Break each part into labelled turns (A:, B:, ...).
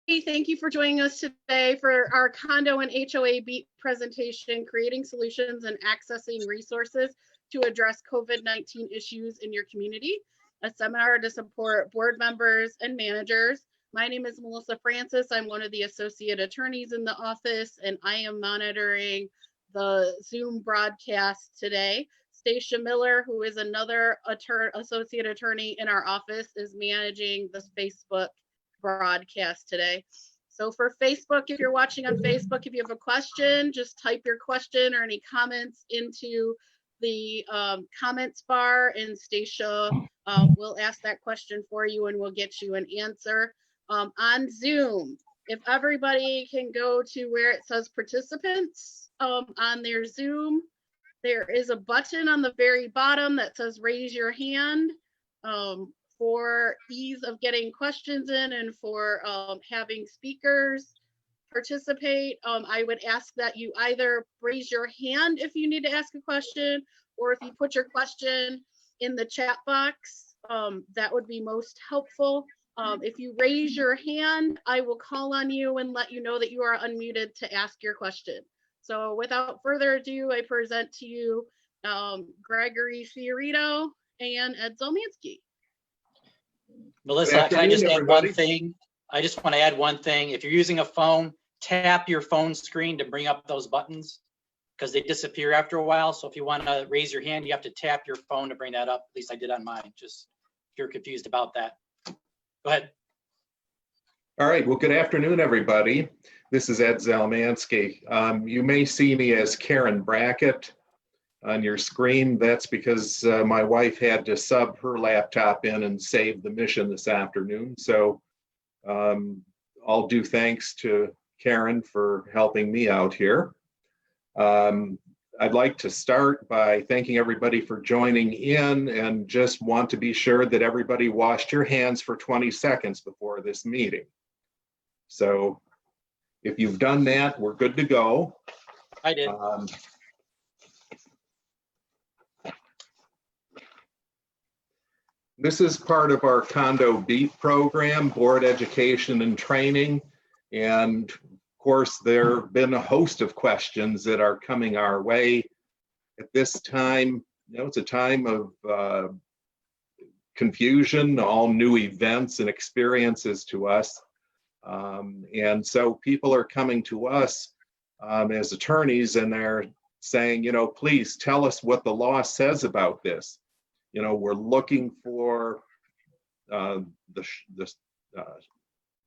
A: Thank you for joining us today for our Condo and HOA B.E.A.T presentation, Creating Solutions and Accessing Resources to Address COVID-19 Issues in Your Community, a seminar to support board members and managers. My name is Melissa Francis. I'm one of the associate attorneys in the office, and I am monitoring the Zoom broadcast today. Stacia Miller, who is another associate attorney in our office, is managing this Facebook broadcast today. So for Facebook, if you're watching on Facebook, if you have a question, just type your question or any comments into the comments bar, and Stacia will ask that question for you and we'll get you an answer. On Zoom, if everybody can go to where it says participants on their Zoom, there is a button on the very bottom that says raise your hand. For ease of getting questions in and for having speakers participate, I would ask that you either raise your hand if you need to ask a question, or if you put your question in the chat box, that would be most helpful. If you raise your hand, I will call on you and let you know that you are unmuted to ask your question. So without further ado, I present to you Gregory Fiorito and Ed Zelmansky.
B: Melissa, can I just add one thing? I just want to add one thing. If you're using a phone, tap your phone screen to bring up those buttons because they disappear after a while. So if you want to raise your hand, you have to tap your phone to bring that up. At least I did on mine, just if you're confused about that. Go ahead.
C: All right, well, good afternoon, everybody. This is Ed Zelmansky. You may see me as Karen Brackett on your screen. That's because my wife had to sub her laptop in and save the mission this afternoon. So all due thanks to Karen for helping me out here. I'd like to start by thanking everybody for joining in, and just want to be sure that everybody washed your hands for 20 seconds before this meeting. So if you've done that, we're good to go.
B: I did.
C: This is part of our Condo B.E.A.T program, Board Education and Training. And of course, there have been a host of questions that are coming our way at this time. You know, it's a time of confusion, all new events and experiences to us. And so people are coming to us as attorneys, and they're saying, you know, please tell us what the law says about this. You know, we're looking for the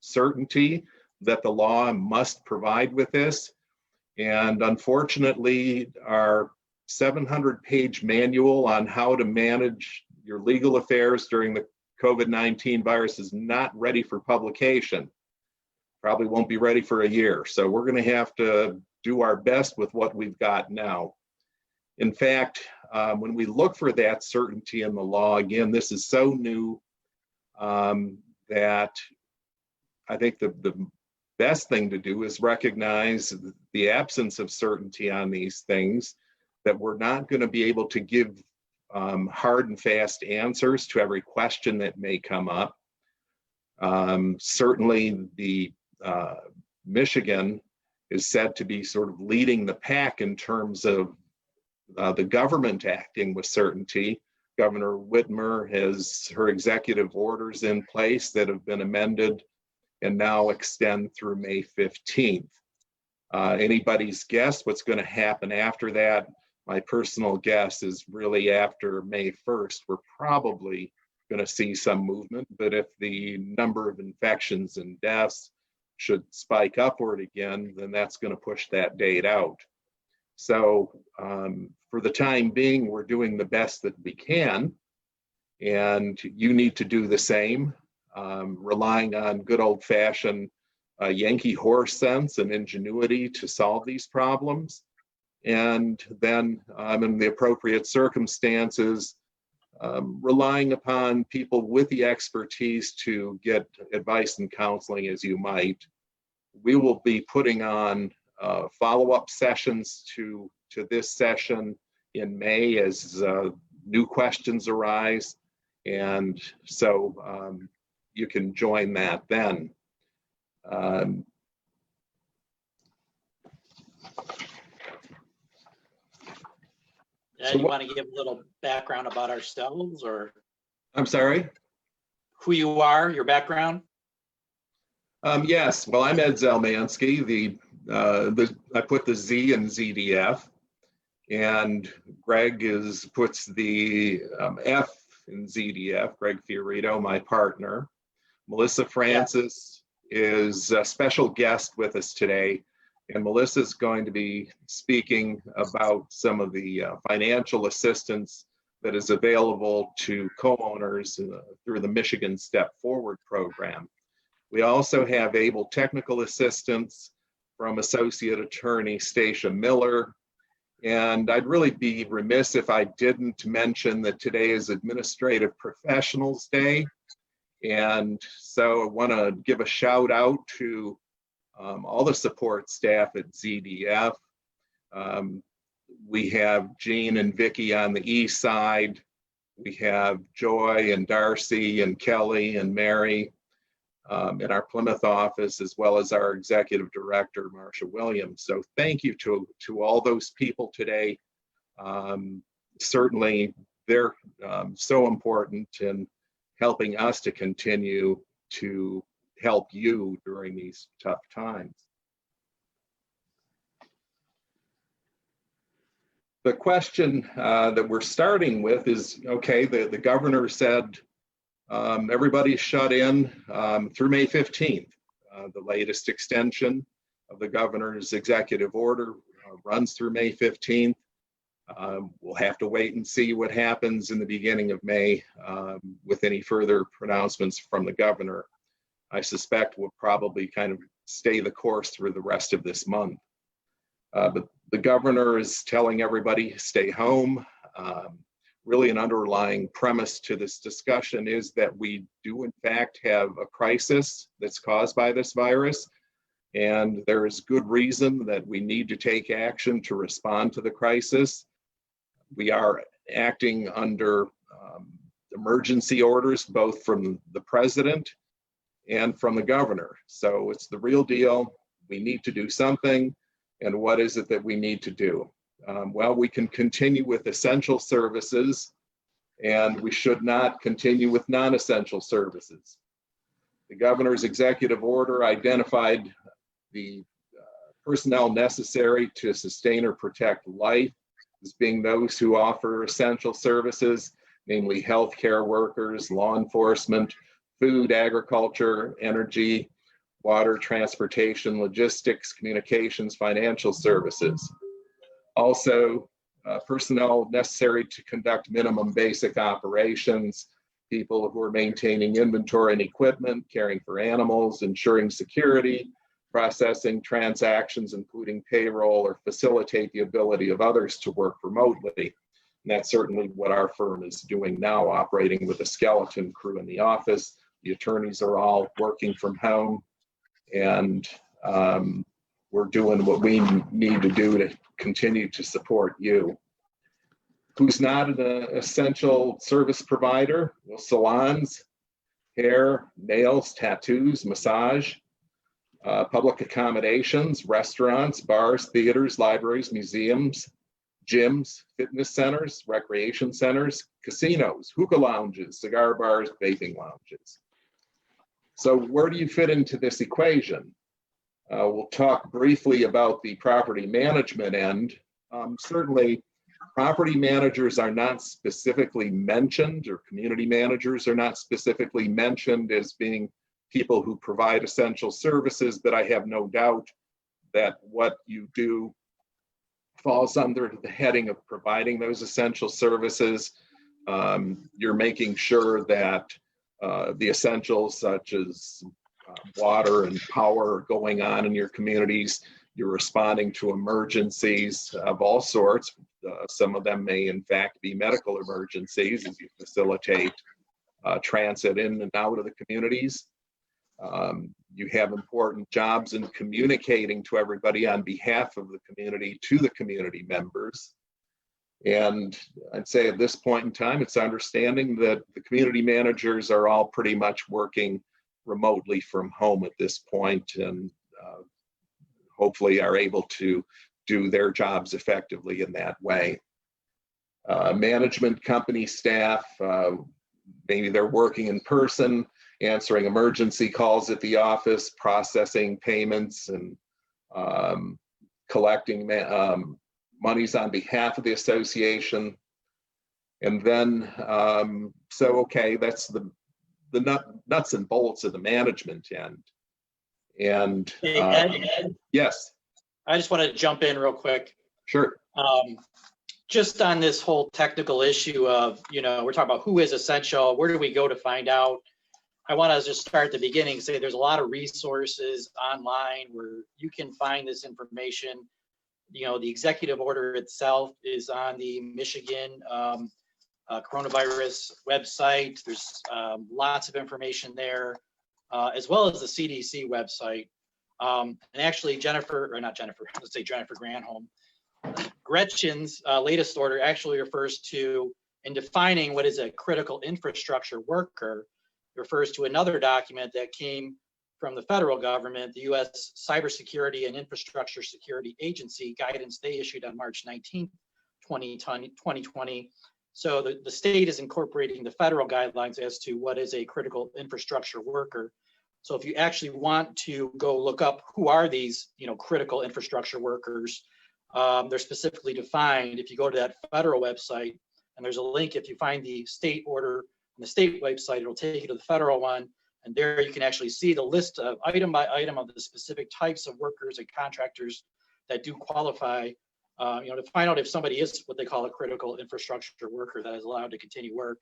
C: certainty that the law must provide with this. And unfortunately, our 700-page manual on how to manage your legal affairs during the COVID-19 virus is not ready for publication. Probably won't be ready for a year. So we're going to have to do our best with what we've got now. In fact, when we look for that certainty in the law, again, this is so new that I think the best thing to do is recognize the absence of certainty on these things, that we're not going to be able to give hard and fast answers to every question that may come up. Certainly the Michigan is said to be sort of leading the pack in terms of the government acting with certainty. Governor Whitmer has her executive orders in place that have been amended and now extend through May 15th. Anybody's guess what's going to happen after that? My personal guess is really after May 1st, we're probably going to see some movement, but if the number of infections and deaths should spike upward again, then that's going to push that date out. So for the time being, we're doing the best that we can, and you need to do the same, relying on good old-fashioned Yankee horse sense and ingenuity to solve these problems. And then in the appropriate circumstances, relying upon people with the expertise to get advice and counseling as you might. We will be putting on follow-up sessions to this session in May as new questions arise, and so you can join that then. Um,
B: Yeah,
C: So
B: you
C: what-
B: want to give a little background about ourselves or
C: I'm sorry?
B: who you are, your background?
C: Yes, well, I'm Ed Zelmansky. I put the Z in ZDF, and Greg puts the F in ZDF. Greg Fiorito, my partner. Melissa Francis is a special guest with us today, and Melissa is going to be speaking about some of the financial assistance that is available to co-owners through the Michigan Step Forward program. We also have able technical assistance from Associate Attorney Stacia Miller. And I'd really be remiss if I didn't mention that today is Administrative Professionals Day. And so I want to give a shout out to all the support staff at ZDF. We have Jean and Vicki on the east side. We have Joy and Darcy and Kelly and Mary in our Plymouth office, as well as our executive director, Marsha Williams. So thank you to all those people today. Certainly, they're so important in helping us to continue to help you during these tough times. The question that we're starting with is, okay, the governor said everybody's shut in through May 15th. The latest extension of the governor's executive order runs through May 15th. We'll have to wait and see what happens in the beginning of May with any further pronouncements from the governor. I suspect we'll probably kind of stay the course through the rest of this month. But the governor is telling everybody stay home. Really an underlying premise to this discussion is that we do in fact have a crisis that's caused by this virus. And there is good reason that we need to take action to respond to the crisis. We are acting under emergency orders, both from the president and from the governor. So it's the real deal. We need to do something. And what is it that we need to do? Well, we can continue with essential services, and we should not continue with non-essential services. The governor's executive order identified the personnel necessary to sustain or protect life as being those who offer essential services, namely healthcare workers, law enforcement, food, agriculture, energy, water, transportation, logistics, communications, financial services. Also, personnel necessary to conduct minimum basic operations, people who are maintaining inventory and equipment, caring for animals, ensuring security, processing transactions, including payroll, or facilitate the ability of others to work remotely. And that's certainly what our firm is doing now, operating with a skeleton crew in the office. The attorneys are all working from home, and we're doing what we need to do to continue to support you. Who's not an essential service provider? Well, salons, hair, nails, tattoos, massage, public accommodations, restaurants, bars, theaters, libraries, museums, gyms, fitness centers, recreation centers, casinos, hookah lounges, cigar bars, vaping lounges. So where do you fit into this equation? We'll talk briefly about the property management end. Certainly, property managers are not specifically mentioned, or community managers are not specifically mentioned as being people who provide essential services, but I have no doubt that what you do falls under the heading of providing those essential services. You're making sure that the essentials such as water and power are going on in your communities. You're responding to emergencies of all sorts. Some of them may in fact be medical emergencies as you facilitate transit in and out of the communities. You have important jobs in communicating to everybody on behalf of the community to the community members. And I'd say at this point in time, it's understanding that the community managers are all pretty much working remotely from home at this point, and hopefully are able to do their jobs effectively in that way. Management company staff, maybe they're working in person, answering emergency calls at the office, processing payments, and collecting monies on behalf of the association. And then, okay, that's the nuts and bolts of the management end. And
B: Hey, Ed,
C: yes,
B: I just want to jump in real quick.
C: sure.
B: Just on this whole technical issue of, we're talking about who is essential, where do we go to find out? I want to just start at the beginning and say there's a lot of resources online where you can find this information. The executive order itself is on the Michigan coronavirus website. There's lots of information there, as well as the CDC website. And actually Jennifer Granholm, Gretchen's latest order actually refers to, in defining what is a critical infrastructure worker, refers to another document that came from the federal government, the U.S. Cybersecurity and Infrastructure Security Agency guidance they issued on March 19, 2020. So the state is incorporating the federal guidelines as to what is a critical infrastructure worker. So if you actually want to go look up who are these, critical infrastructure workers, they're specifically defined. If you go to that federal website, and there's a link, if you find the state order on the state website, it'll take you to the federal one. And there you can actually see the list of item by item of the specific types of workers and contractors that do qualify, to find out if somebody is what they call a critical infrastructure worker that is allowed to continue work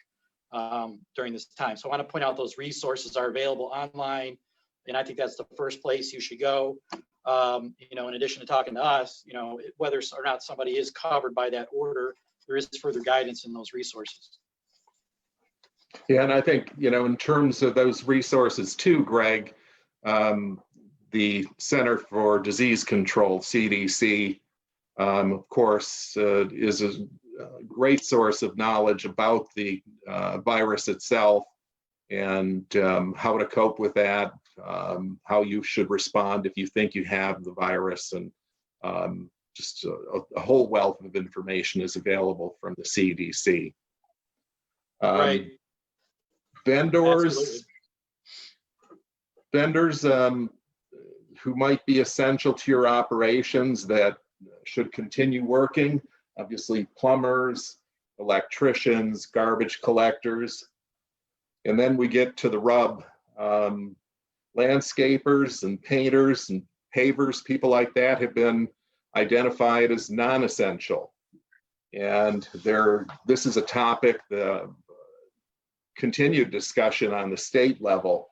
B: during this time. So I want to point out those resources are available online. And I think that's the first place you should go. In addition to talking to us, whether or not somebody is covered by that order, there is further guidance in those resources.
C: Yeah, and I think, in terms of those resources too, Greg, the Center for Disease Control, CDC, of course, is a great source of knowledge about the virus itself and how to cope with that, how you should respond if you think you have the virus, and just a whole wealth of information is available from the CDC.
B: Right.
C: Vendors who might be essential to your operations that should continue working, obviously plumbers, electricians, garbage collectors. And then we get to the rub, landscapers and painters and pavers, people like that have been identified as non-essential. And this is a topic, the continued discussion on the state level.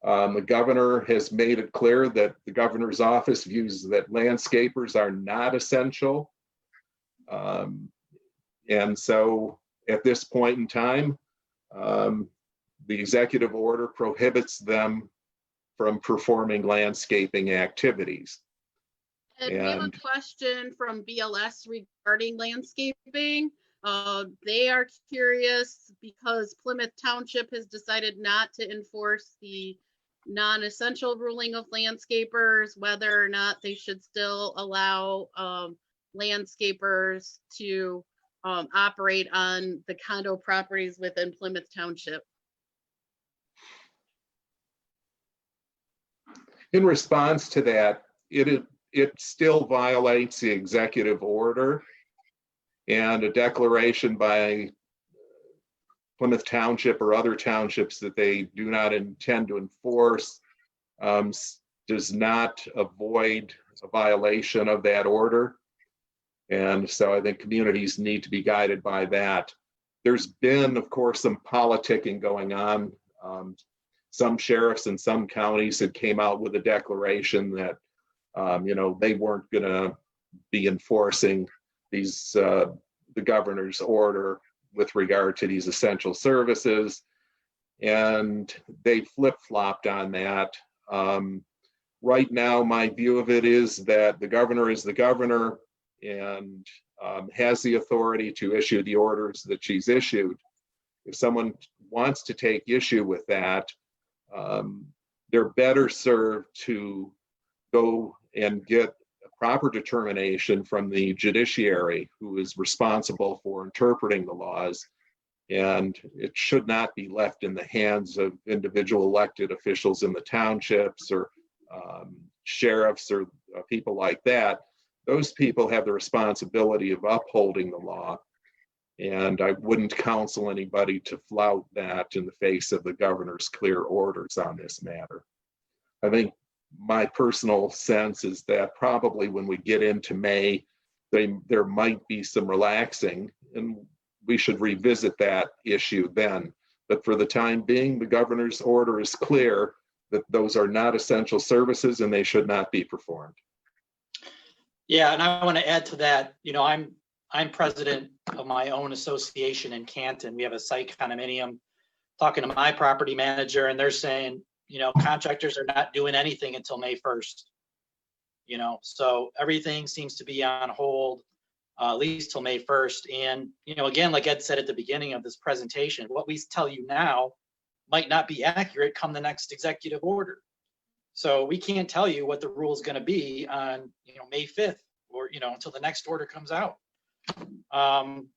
C: The governor has made it clear that the governor's office views that landscapers are not essential. And so at this point in time, the executive order prohibits them from performing landscaping activities.
A: And we have a question from BLS regarding landscaping. They are curious because Plymouth Township has decided not to enforce the non-essential ruling of landscapers, whether or not they should still allow landscapers to operate on the condo properties within Plymouth Township.
C: In response to that, it still violates the executive order, and a declaration by Plymouth Township or other townships that they do not intend to enforce does not avoid a violation of that order. And so I think communities need to be guided by that. There's been, of course, some politicking going on. Some sheriffs in some counties had came out with a declaration that they weren't going to be enforcing the governor's order with regard to these essential services, and they flip-flopped on that. Right now, my view of it is that the governor is the governor and has the authority to issue the orders that she's issued. If someone wants to take issue with that, they're better served to go and get a proper determination from the judiciary, who is responsible for interpreting the laws. And it should not be left in the hands of individual elected officials in the townships or sheriffs or people like that. Those people have the responsibility of upholding the law. And I wouldn't counsel anybody to flout that in the face of the governor's clear orders on this matter. I think my personal sense is that probably when we get into May, there might be some relaxing, and we should revisit that issue then. But for the time being, the governor's order is clear that those are not essential services and they should not be performed.
B: Yeah, and I want to add to that, you know, I'm president of my own association in Canton. We have a site condominium. Talking to my property manager, and they're saying, you know, contractors are not doing anything until May 1st. You know, so everything seems to be on hold, at least till May 1st. And, you know, again, like Ed said at the beginning of this presentation, what we tell you now might not be accurate come the next executive order. So we can't tell you what the rule is going to be on, you know, May 5th or, you know, until the next order comes out. And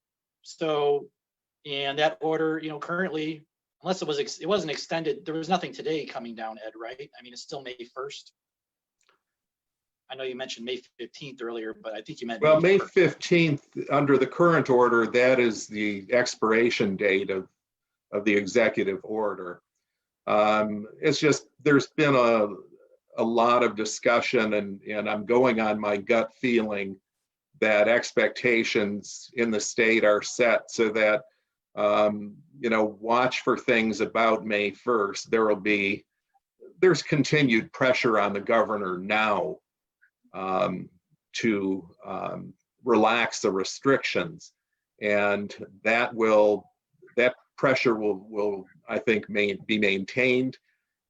B: that order, you know, currently, unless it wasn't extended, there was nothing today coming down, Ed, right? I mean, it's still May 1st. I know you mentioned May 15th earlier, but I think you meant.
C: Well, May 15th, under the current order, that is the expiration date of the executive order. It's just, there's been a lot of discussion, and I'm going on my gut feeling that expectations in the state are set so that, you know, watch for things about May 1st. There's continued pressure on the governor now to relax the restrictions, and that pressure will I think be maintained.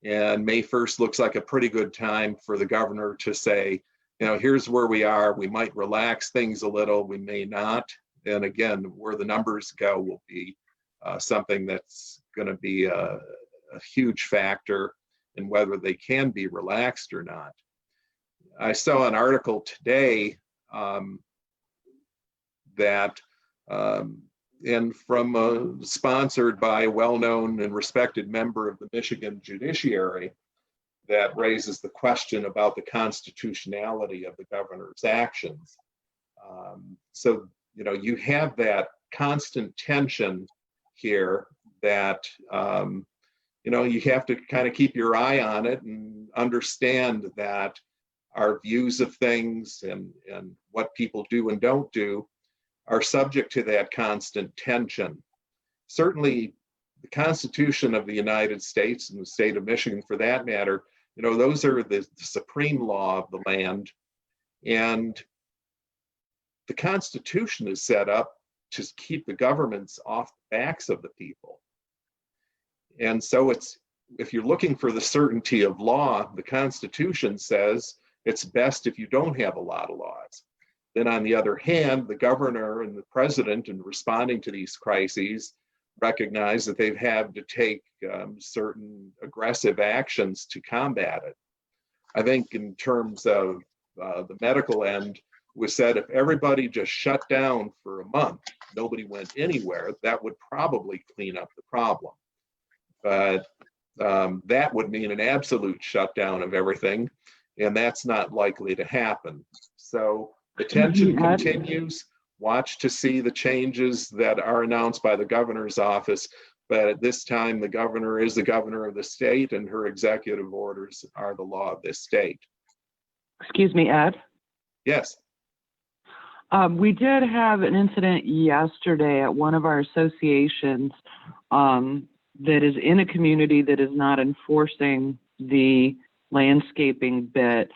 C: And May 1st looks like a pretty good time for the governor to say, you know, here's where we are. We might relax things a little, we may not. And again, where the numbers go will be something that's going to be a huge factor in whether they can be relaxed or not. I saw an article today sponsored by a well-known and respected member of the Michigan judiciary, that raises the question about the constitutionality of the governor's actions. So, you know, you have that constant tension here that, you know, you have to kind of keep your eye on it and understand that our views of things and what people do and don't do are subject to that constant tension. Certainly, the Constitution of the United States and the state of Michigan, for that matter, you know, those are the supreme law of the land. And the Constitution is set up to keep the governments off the backs of the people. And so if you're looking for the certainty of law, the Constitution says it's best if you don't have a lot of laws. Then on the other hand, the governor and the president, in responding to these crises, recognize that they've had to take certain aggressive actions to combat it. I think in terms of the medical end, was said if everybody just shut down for a month, nobody went anywhere, that would probably clean up the problem. But that would mean an absolute shutdown of everything, and that's not likely to happen. So the tension continues. Watch to see the changes that are announced by the governor's office. But at this time, the governor is the governor of the state, and her executive orders are the law of this state.
D: Excuse me, Ed?
C: Yes.
D: We did have an incident yesterday at one of our associations that is in a community that is not enforcing the landscaping bit.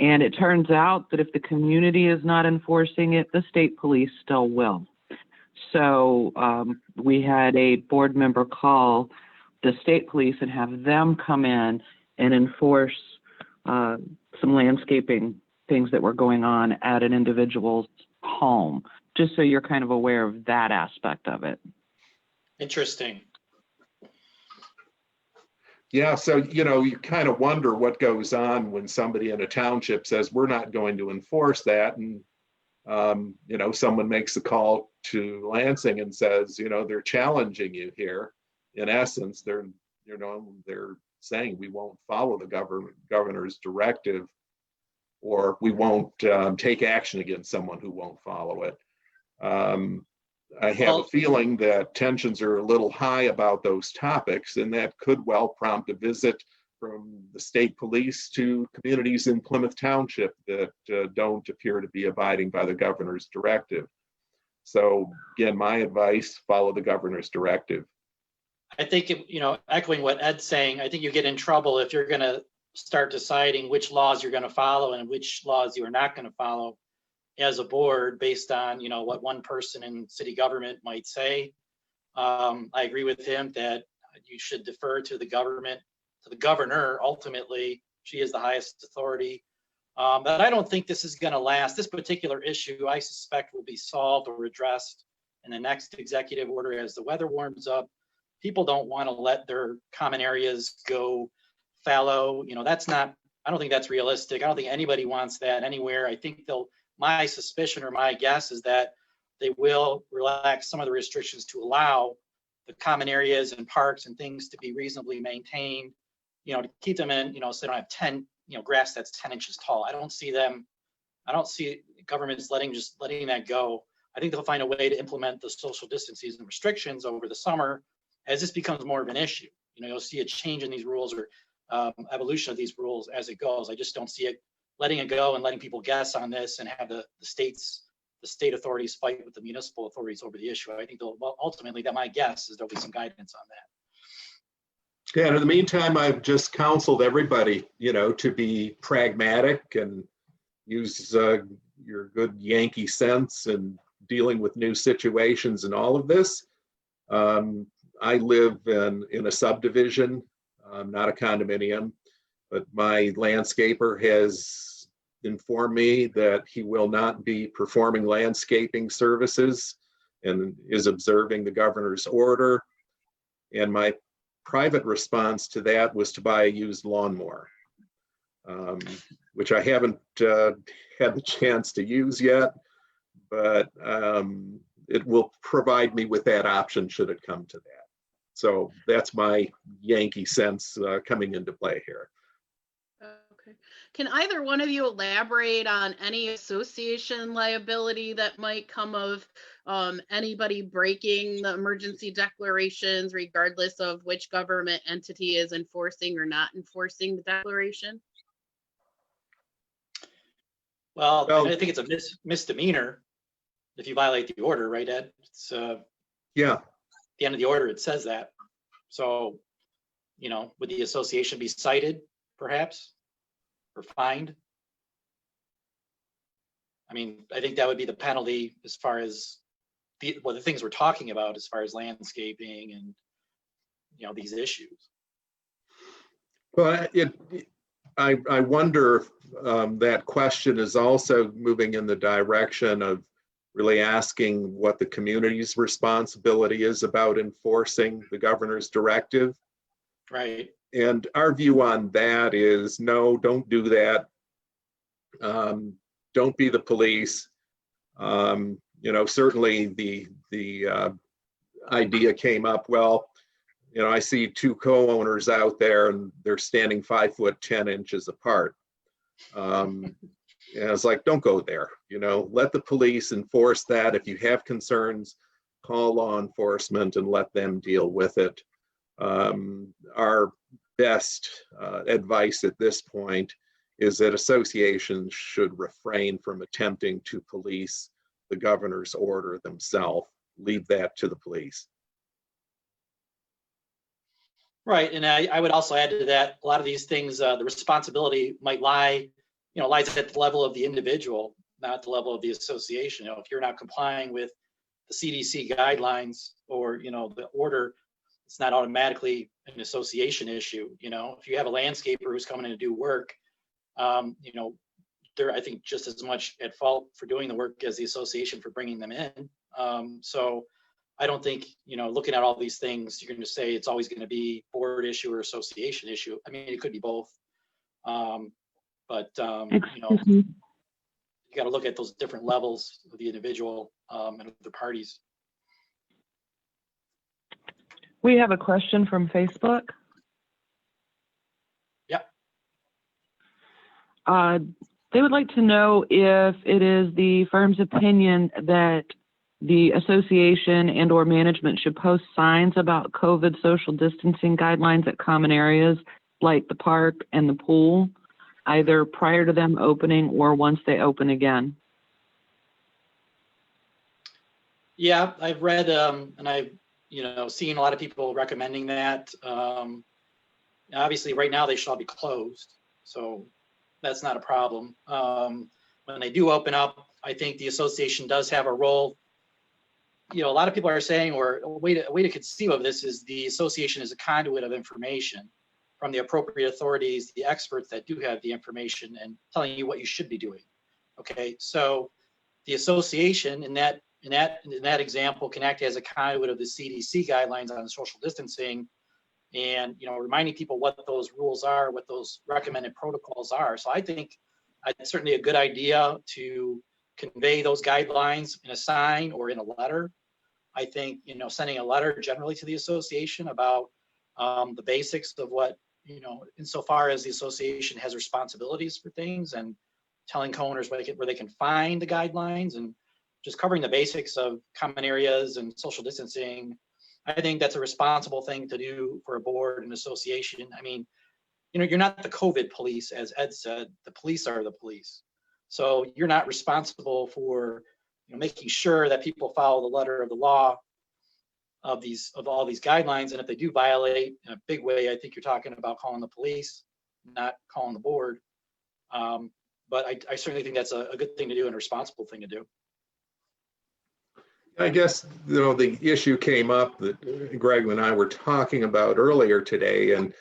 D: And it turns out that if the community is not enforcing it, the state police still will. So we had a board member call the state police and have them come in and enforce some landscaping things that were going on at an individual's home, just so you're kind of aware of that aspect of it.
B: Interesting.
C: Yeah, so, you kind of wonder what goes on when somebody in a township says, we're not going to enforce that. And, someone makes a call to Lansing and says, they're challenging you here. In essence, they're saying we won't follow the governor's directive, or we won't take action against someone who won't follow it. I have a feeling that tensions are a little high about those topics, and that could well prompt a visit from the state police to communities in Plymouth Township that don't appear to be abiding by the governor's directive. So again, my advice, follow the governor's directive.
B: I think, echoing what Ed's saying, I think you get in trouble if you're going to start deciding which laws you're going to follow and which laws you are not going to follow as a board based on, what one person in city government might say. I agree with him that you should defer to the government, to the governor. Ultimately, she is the highest authority. But I don't think this is going to last. This particular issue, I suspect, will be solved or addressed in the next executive order as the weather warms up. People don't want to let their common areas go fallow. I don't think that's realistic. I don't think anybody wants that anywhere. I think my suspicion or my guess is that they will relax some of the restrictions to allow the common areas and parks and things to be reasonably maintained, to keep them in, so they don't have 10, grass that's 10 inches tall. I don't see governments letting that go. I think they'll find a way to implement the social distancing and restrictions over the summer as this becomes more of an issue. You'll see a change in these rules or evolution of these rules as it goes. I just don't see it letting it go and letting people guess on this and have the state authorities fight with the municipal authorities over the issue. I think ultimately that my guess is there'll be some guidance on that.
C: Yeah, and in the meantime, I've just counseled everybody, to be pragmatic and use your good Yankee sense and dealing with new situations and all of this. I live in a subdivision, not a condominium, but my landscaper has informed me that he will not be performing landscaping services and is observing the governor's order. And my private response to that was to buy a used lawnmower, which I haven't had the chance to use yet, but it will provide me with that option should it come to that. So that's my Yankee sense coming into play here.
A: Okay. Can either one of you elaborate on any association liability that might come of anybody breaking the emergency declarations, regardless of which government entity is enforcing or not enforcing the declaration?
B: Well, I think it's a misdemeanor if you violate the order, right, Ed? It's
C: yeah.
B: The end of the order, it says that. So, would the association be cited, perhaps, or fined? I mean, I think that would be the penalty as far as the things we're talking about, as far as landscaping and these issues.
C: Well, I wonder if that question is also moving in the direction of really asking what the community's responsibility is about enforcing the governor's directive.
B: Right.
C: And our view on that is no, don't do that. Don't be the police. Certainly the idea came up, well, I see two co-owners out there and they're standing 5 foot 10 inches apart. And it's like, don't go there, let the police enforce that. If you have concerns, call law enforcement and let them deal with it. Our best advice at this point is that associations should refrain from attempting to police the governor's order themselves. Leave that to the police.
B: Right, and I would also add to that, a lot of these things, the responsibility might lies at the level of the individual, not the level of the association. If you're not complying with the CDC guidelines or the order, it's not automatically an association issue. If you have a landscaper who's coming in to do work, they're, I think, just as much at fault for doing the work as the association for bringing them in. So I don't think, looking at all these things, you're going to say it's always going to be board issue or association issue. I mean, it could be both.
D: Excuse me.
B: You got to look at those different levels of the individual and other parties.
D: We have a question from Facebook.
B: Yep.
D: They would like to know if it is the firm's opinion that the association and or management should post signs about COVID social distancing guidelines at common areas like the park and the pool, either prior to them opening or once they open again.
B: Yeah, I've read and I've seen a lot of people recommending that. Obviously, right now they should all be closed, so that's not a problem. When they do open up, I think the association does have a role. A lot of people are saying, or a way to conceive of this is the association is a conduit of information from the appropriate authorities, the experts that do have the information and telling you what you should be doing. Okay, so the association in that example can act as a conduit of the CDC guidelines on social distancing, and reminding people what those rules are, what those recommended protocols are. So I think it's certainly a good idea to convey those guidelines in a sign or in a letter. I think sending a letter generally to the association about the basics of what insofar as the association has responsibilities for things, and telling co-owners where they can find the guidelines, and just covering the basics of common areas and social distancing. I think that's a responsible thing to do for a board and association. I mean, you're not the COVID police, as Ed said. The police are the police. So you're not responsible for making sure that people follow the letter of the law of all these guidelines. And if they do violate in a big way, I think you're talking about calling the police, not calling the board. But I certainly think that's a good thing to do and a responsible thing to do.
C: I guess, the issue came up that Greg and I were talking about earlier today. And,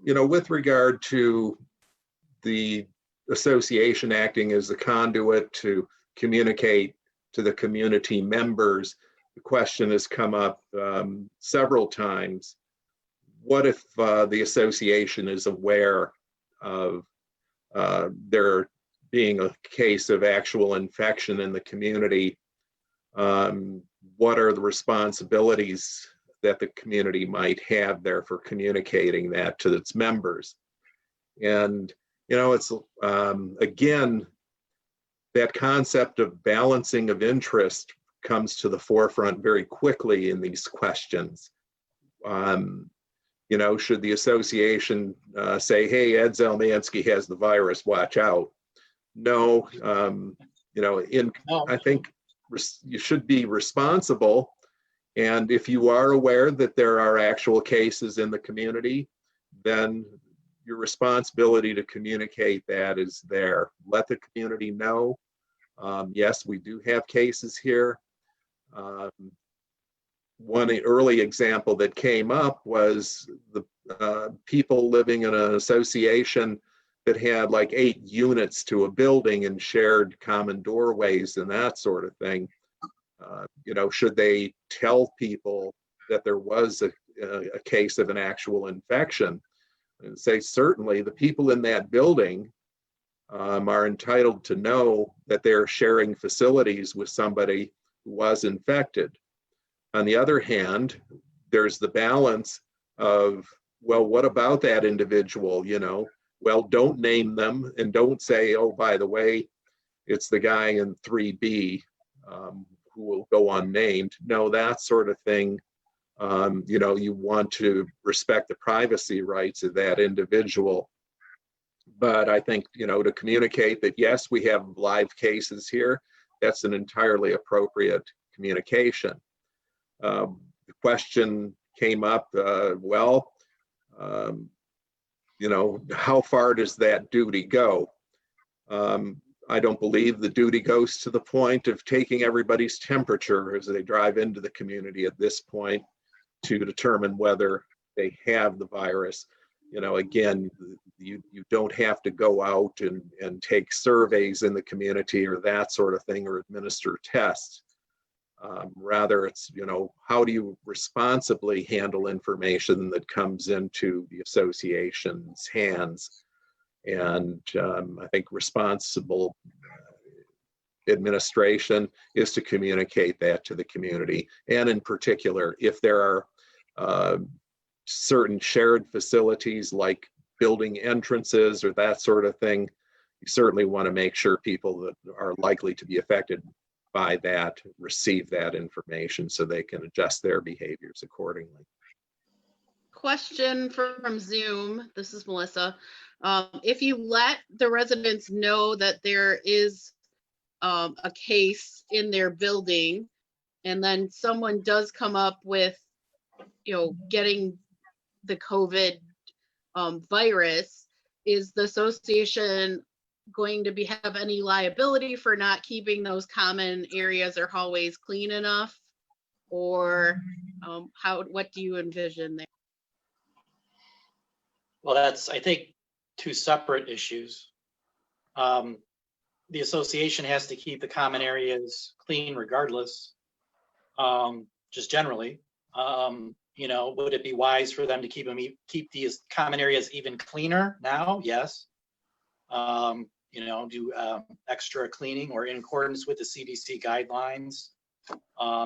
C: with regard to the association acting as the conduit to communicate to the community members, the question has come up several times. What if the association is aware of there being a case of actual infection in the community? What are the responsibilities that the community might have there for communicating that to its members? And, it's, again, that concept of balancing of interest comes to the forefront very quickly in these questions. Should the association say, hey, Ed Zelmansky has the virus, watch out? No, I think you should be responsible. And if you are aware that there are actual cases in the community, then your responsibility to communicate that is there. Let the community know. Yes, we do have cases here. One early example that came up was the people living in an association that had like 8 units to a building and shared common doorways and that sort of thing. Should they tell people that there was a case of an actual infection? And say, certainly the people in that building are entitled to know that they're sharing facilities with somebody who was infected. On the other hand, there's the balance of, well, what about that individual? Well, don't name them and don't say, oh, by the way, it's the guy in 3B who will go unnamed. No, that sort of thing. You want to respect the privacy rights of that individual. But I think, to communicate that, yes, we have live cases here, that's an entirely appropriate communication. The question came up, how far does that duty go? I don't believe the duty goes to the point of taking everybody's temperature as they drive into the community at this point to determine whether they have the virus. Again, you don't have to go out and take surveys in the community or that sort of thing, or administer tests. Rather, it's, how do you responsibly handle information that comes into the association's hands? And I think responsible administration is to communicate that to the community. And in particular, if there are certain shared facilities like building entrances or that sort of thing, you certainly want to make sure people that are likely to be affected by that receive that information so they can adjust their behaviors accordingly.
A: Question from Zoom. This is Melissa. If you let the residents know that there is a case in their building, and then someone does come up with, getting the COVID virus, is the association going to have any liability for not keeping those common areas or hallways clean enough? Or what do you envision there?
B: Well, that's, I think, two separate issues. The association has to keep the common areas clean regardless, just generally. Would it be wise for them to keep these common areas even cleaner now? Yes. Do extra cleaning or in accordance with the CDC guidelines.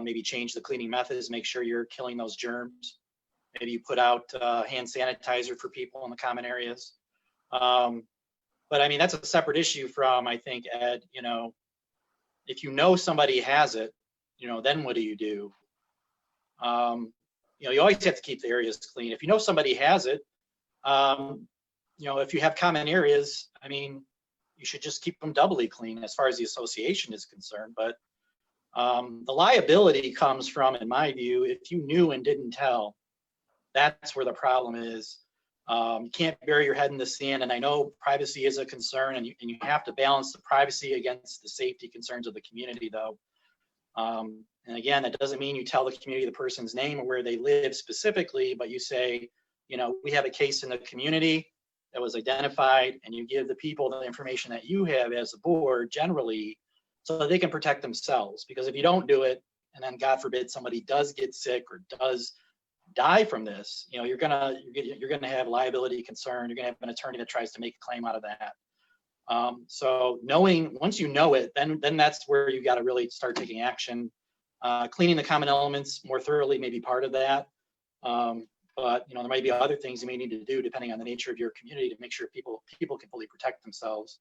B: Maybe change the cleaning methods, make sure you're killing those germs. Maybe you put out hand sanitizer for people in the common areas. But I mean, that's a separate issue from, I think, Ed, if somebody has it, then what do? You always have to keep the areas clean. If somebody has it, if you have common areas, I mean, you should just keep them doubly clean as far as the association is concerned. But the liability comes from, in my view, if you knew and didn't tell, that's where the problem is. You can't bury your head in the sand, and I know privacy is a concern, and you have to balance the privacy against the safety concerns of the community, though. And again, that doesn't mean you tell the community the person's name or where they live specifically, but you say, we have a case in the community that was identified, and you give the people the information that you have as a board generally, so that they can protect themselves. Because if you don't do it, and then God forbid somebody does get sick or does die from this, you're gonna have liability concern. You're gonna have an attorney that tries to make a claim out of that. So once you know it, then that's where you got to really start taking action. Cleaning the common elements more thoroughly may be part of that. But there might be other things you may need to do depending on the nature of your community to make sure people can fully protect themselves.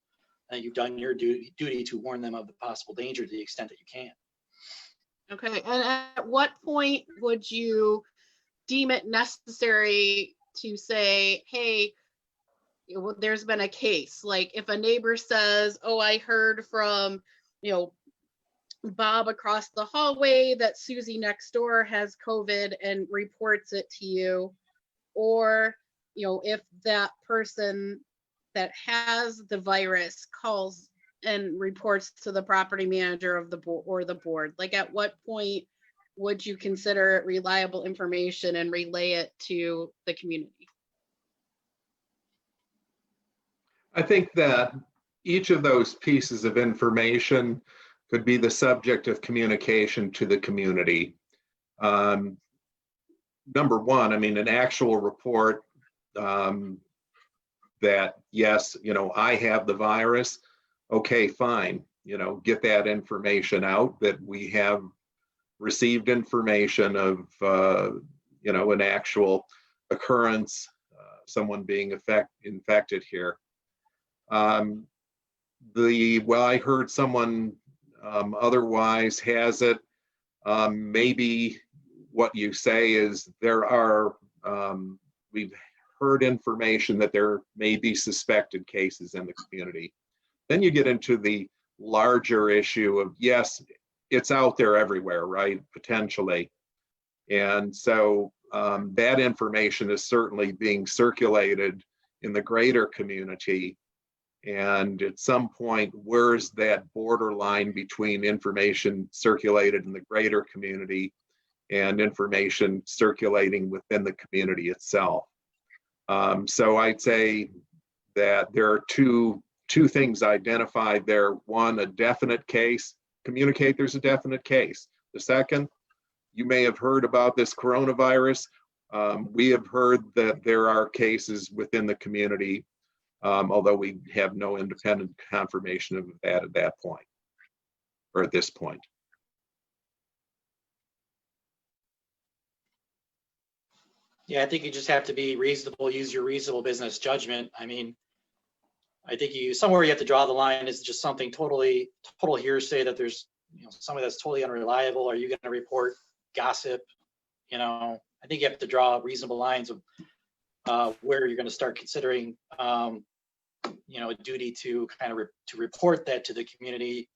B: And you've done your duty to warn them of the possible danger to the extent that you can.
A: Okay, and at what point would you deem it necessary to say, hey, there's been a case? Like if a neighbor says, oh, I heard from, Bob across the hallway that Susie next door has COVID and reports it to you, or, if that person that has the virus calls and reports to the property manager of the board or the board, like at what point would you consider it reliable information and relay it to the community?
C: I think that each of those pieces of information could be the subject of communication to the community. Number one, I mean, an actual report that, yes, I have the virus. Okay, fine. Get that information out, that we have received information of, an actual occurrence, someone being infected here. I heard someone otherwise has it. Maybe what you say is we've heard information that there may be suspected cases in the community. Then you get into the larger issue of, yes, it's out there everywhere, right? Potentially. And so that information is certainly being circulated in the greater community. And at some point, where's that borderline between information circulated in the greater community and information circulating within the community itself? So I'd say that there are two things identified there. One, a definite case. Communicate there's a definite case. The second, you may have heard about this coronavirus. We have heard that there are cases within the community, although we have no independent confirmation of that at that point, or at this point.
B: Yeah, I think you just have to be reasonable, use your reasonable business judgment. I mean, I think somewhere you have to draw the line. Is just something total hearsay that there's, somebody that's totally unreliable? Are you going to report gossip? I think you have to draw reasonable lines of where you're going to start considering, a duty to kind of to report that to the community,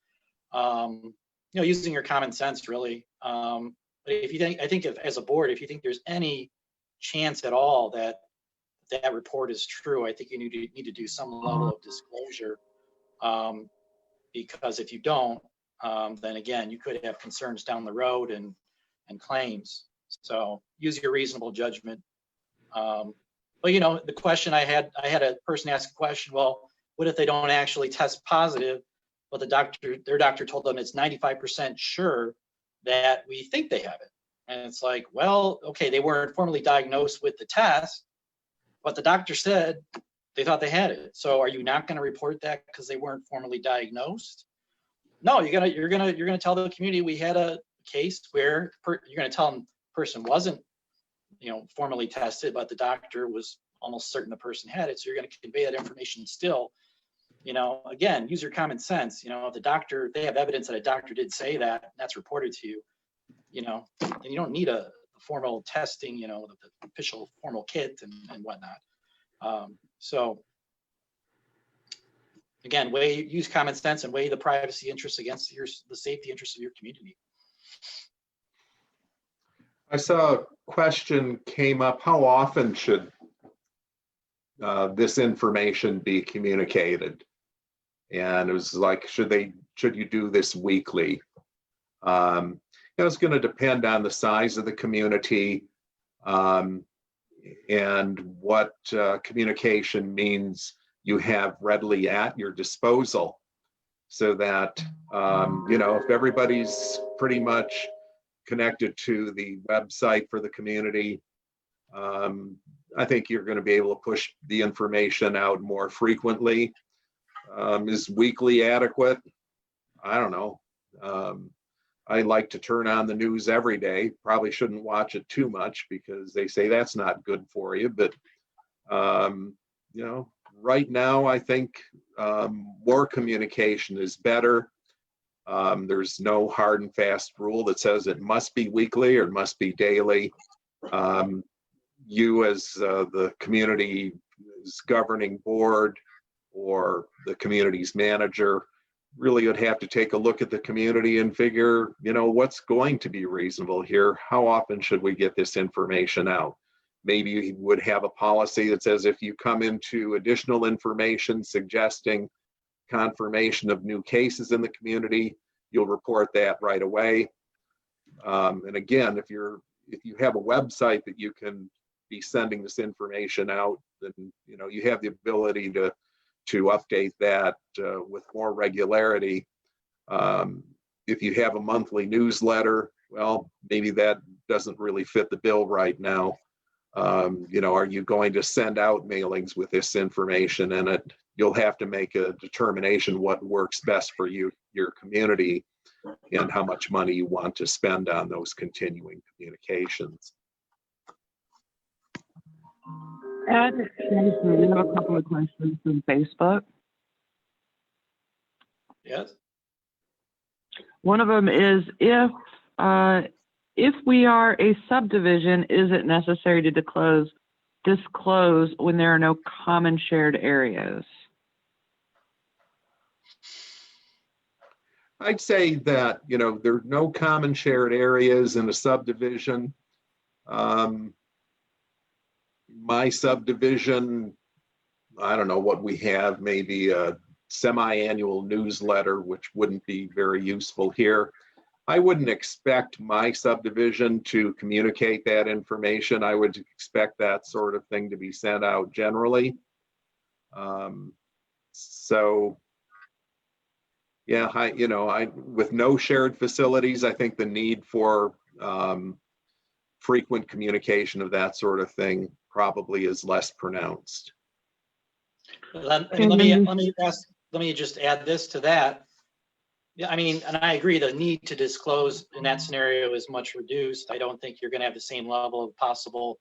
B: using your common sense, really. But I think as a board, if you think there's any chance at all that report is true, I think you need to do some level of disclosure, because if you don't, then again, you could have concerns down the road and claims. So use your reasonable judgment. But the question I had a person ask a question, well, what if they don't actually test positive, but their doctor told them it's 95% sure that we think they have it? And it's like, well, okay, they weren't formally diagnosed with the test, but the doctor said they thought they had it. So are you not going to report that because they weren't formally diagnosed? No, you're gonna tell the community we had a case where you're going to tell them the person wasn't, formally tested, but the doctor was almost certain the person had it. So you're going to convey that information still. Again, use your common sense. If they have evidence that a doctor did say that, and that's reported to you, then you don't need a formal testing, the official formal kit and whatnot. So again, use common sense and weigh the privacy interests against the safety interests of your community.
C: I saw a question came up, how often should this information be communicated? And it was like, should you do this weekly? It's going to depend on the size of the community, and what communication means you have readily at your disposal, so that if everybody's pretty much connected to the website for the community, I think you're going to be able to push the information out more frequently. Is weekly adequate? I don't know. I like to turn on the news every day. Probably shouldn't watch it too much because they say that's not good for you. But, right now, I think more communication is better. There's no hard and fast rule that says it must be weekly or it must be daily. You as the community's governing board or the community's manager really would have to take a look at the community and figure, what's going to be reasonable here? How often should we get this information out? Maybe you would have a policy that says if you come into additional information suggesting confirmation of new cases in the community, you'll report that right away. And again, if you have a website that you can be sending this information out, then you have the ability to update that with more regularity. If you have a monthly newsletter, well, maybe that doesn't really fit the bill right now. Are you going to send out mailings with this information in it? You'll have to make a determination what works best for you, your community, and how much money you want to spend on those continuing communications.
D: Ed, we have a couple of questions from Facebook.
B: Yes.
D: One of them is, if we are a subdivision, is it necessary to disclose when there are no common shared areas?
C: I'd say that, there are no common shared areas in a subdivision. My subdivision, I don't know what we have, maybe a semi-annual newsletter, which wouldn't be very useful here. I wouldn't expect my subdivision to communicate that information. I would expect that sort of thing to be sent out generally. So Yeah, with no shared facilities, I think the need for frequent communication of that sort of thing probably is less pronounced.
B: Let me just add this to that. Yeah, I mean, and I agree, the need to disclose in that scenario is much reduced. I don't think you're going to have the same level of possible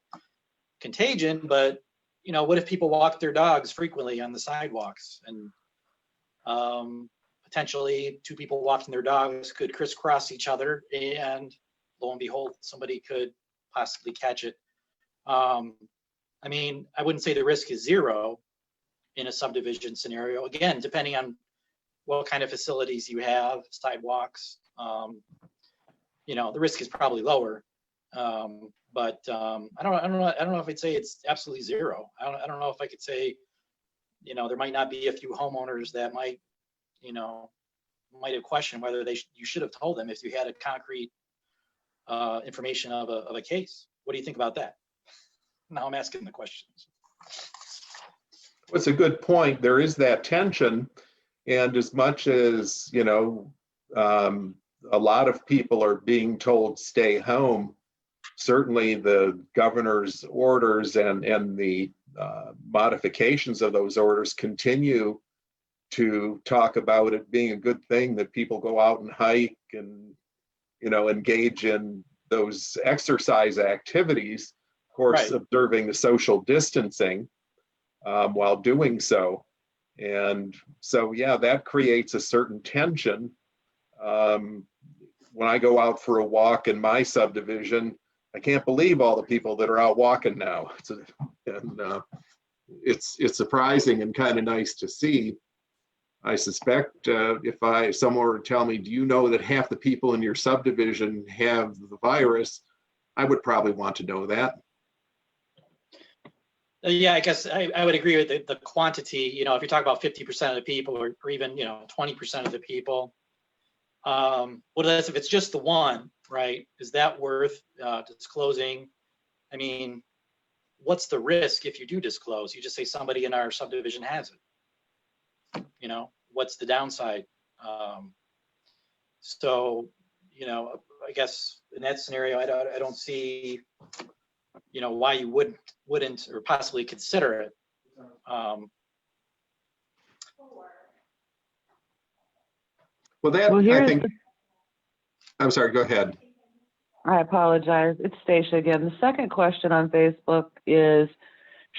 B: contagion, but what if people walk their dogs frequently on the sidewalks, and potentially two people walking their dogs could crisscross each other, and lo and behold, somebody could possibly catch it. I mean, I wouldn't say the risk is zero in a subdivision scenario. Again, depending on what kind of facilities you have, sidewalks, the risk is probably lower. But I don't know if I'd say it's absolutely zero. I don't know if I could say, there might not be a few homeowners that might have questioned whether you should have told them if you had a concrete information of a case. What do you think about that? Now I'm asking the questions.
C: It's a good point. There is that tension, and as much as a lot of people are being told stay home, certainly the governor's orders and the modifications of those orders continue to talk about it being a good thing that people go out and hike and engage in those exercise activities, of course,
B: right,
C: observing the social distancing while doing so. And so, yeah, that creates a certain tension. When I go out for a walk in my subdivision, I can't believe all the people that are out walking now. It's surprising and kind of nice to see. I suspect if someone were to tell me, do you know that half the people in your subdivision have the virus? I would probably want to know that.
B: Yeah, I guess I would agree with the quantity. If you talk about 50% of the people, or even 20% of the people, if it's just the one, right? Is that worth disclosing? I mean, what's the risk if you do disclose? You just say somebody in our subdivision has it. What's the downside? So, I guess in that scenario, I don't see, why you wouldn't or possibly consider it.
C: I'm sorry, go ahead.
D: I apologize. It's Stacia again. The second question on Facebook is,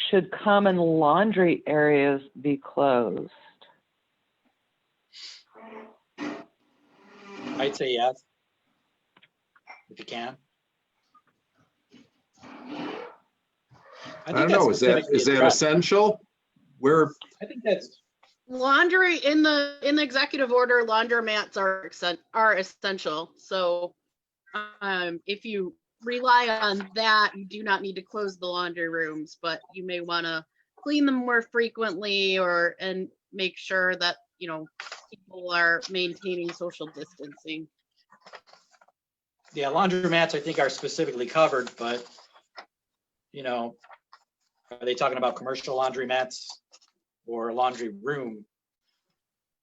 D: should common laundry areas be closed?
B: I'd say yes, if you can.
C: I don't know. Is that essential?
B: I think that's
A: Laundry in the executive order, laundromats are essential. So if you rely on that, you do not need to close the laundry rooms, but you may want to clean them more frequently and make sure that people are maintaining social distancing.
B: Yeah, laundromats I think are specifically covered, but are they talking about commercial laundromats or a laundry room?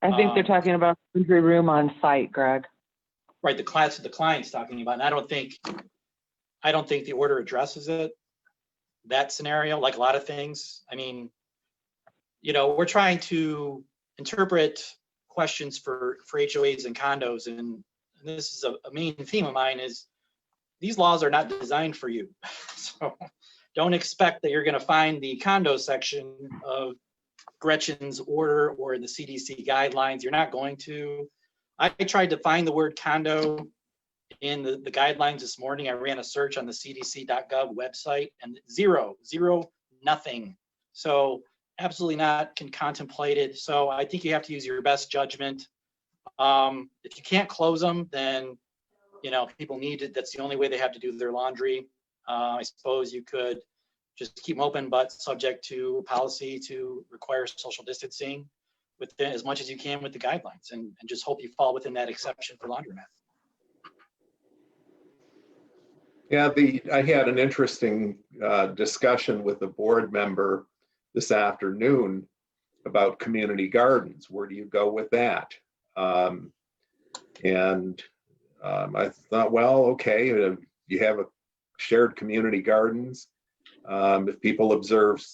D: I think they're talking about laundry room on site, Greg.
B: Right, the client's talking about, and I don't think the order addresses it, that scenario, like a lot of things. I mean, we're trying to interpret questions for HOAs and condos, and this is a main theme of mine, is these laws are not designed for you. So don't expect that you're going to find the condo section of Gretchen's order or the CDC guidelines. You're not going to. I tried to find the word condo in the guidelines this morning. I ran a search on the cdc.gov website, and zero, nothing. So absolutely not can contemplate it. So I think you have to use your best judgment. If you can't close them, then people need it. That's the only way they have to do their laundry. I suppose you could just keep them open, but subject to policy to require social distancing within as much as you can with the guidelines, and just hope you fall within that exception for laundromat.
C: Yeah, I had an interesting discussion with a board member this afternoon about community gardens. Where do you go with that? I thought, well, okay, you have a shared community gardens. If people observe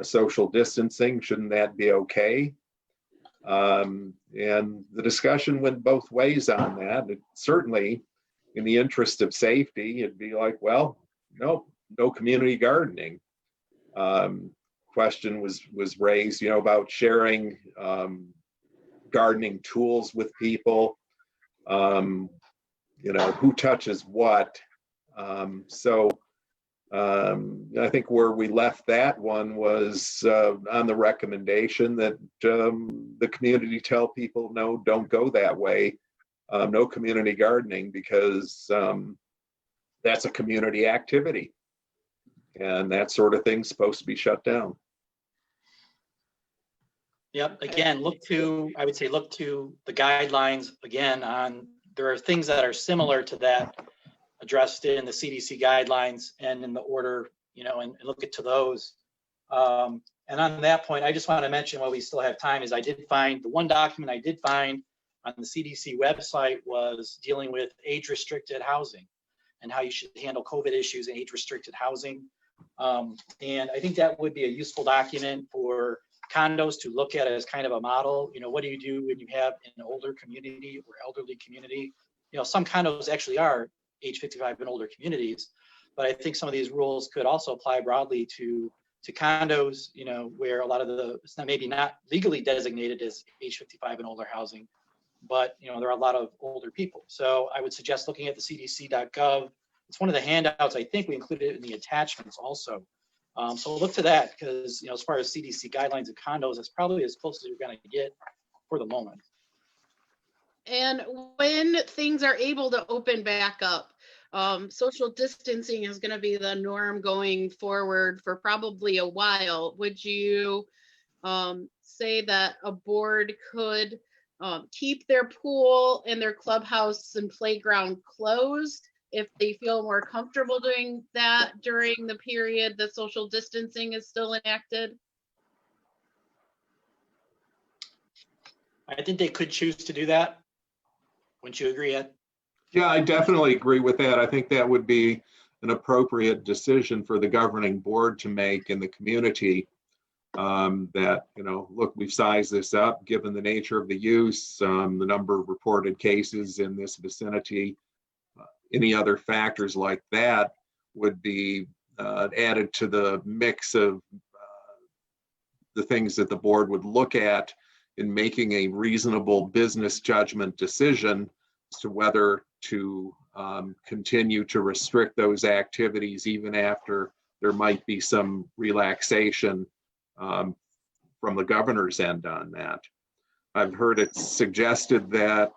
C: social distancing, shouldn't that be okay? And the discussion went both ways on that. Certainly, in the interest of safety, it'd be like, well, no community gardening. Question was raised, about sharing gardening tools with people. Who touches what. I think where we left that one was on the recommendation that the community tell people, no, don't go that way. No community gardening, because that's a community activity. And that sort of thing's supposed to be shut down.
B: Yep. Again, I would say look to the guidelines again there are things that are similar to that addressed in the CDC guidelines and in the order, and look to those. And on that point, I just want to mention, while we still have time, is I did find the one document I did find on the CDC website was dealing with age-restricted housing and how you should handle COVID issues in age-restricted housing. And I think that would be a useful document for condos to look at as kind of a model. What do you do when you have an older community or elderly community? Some condos actually are age 55 and older communities, but I think some of these rules could also apply broadly to condos, where a lot of it's maybe not legally designated as age 55 and older housing, but there are a lot of older people. So I would suggest looking at the cdc.gov. It's one of the handouts. I think we included it in the attachments also. So look to that, because as far as CDC guidelines and condos, it's probably as close as you're going to get for the moment.
A: And when things are able to open back up, social distancing is going to be the norm going forward for probably a while. Would you say that a board could keep their pool and their clubhouse and playground closed if they feel more comfortable doing that during the period that social distancing is still enacted?
B: I think they could choose to do that. Wouldn't you agree, Ed?
C: Yeah, I definitely agree with that. I think that would be an appropriate decision for the governing board to make in the community. That, look, we've sized this up, given the nature of the use, the number of reported cases in this vicinity. Any other factors like that would be added to the mix of the things that the board would look at in making a reasonable business judgment decision as to whether to continue to restrict those activities even after there might be some relaxation from the governor's end on that. I've heard it suggested that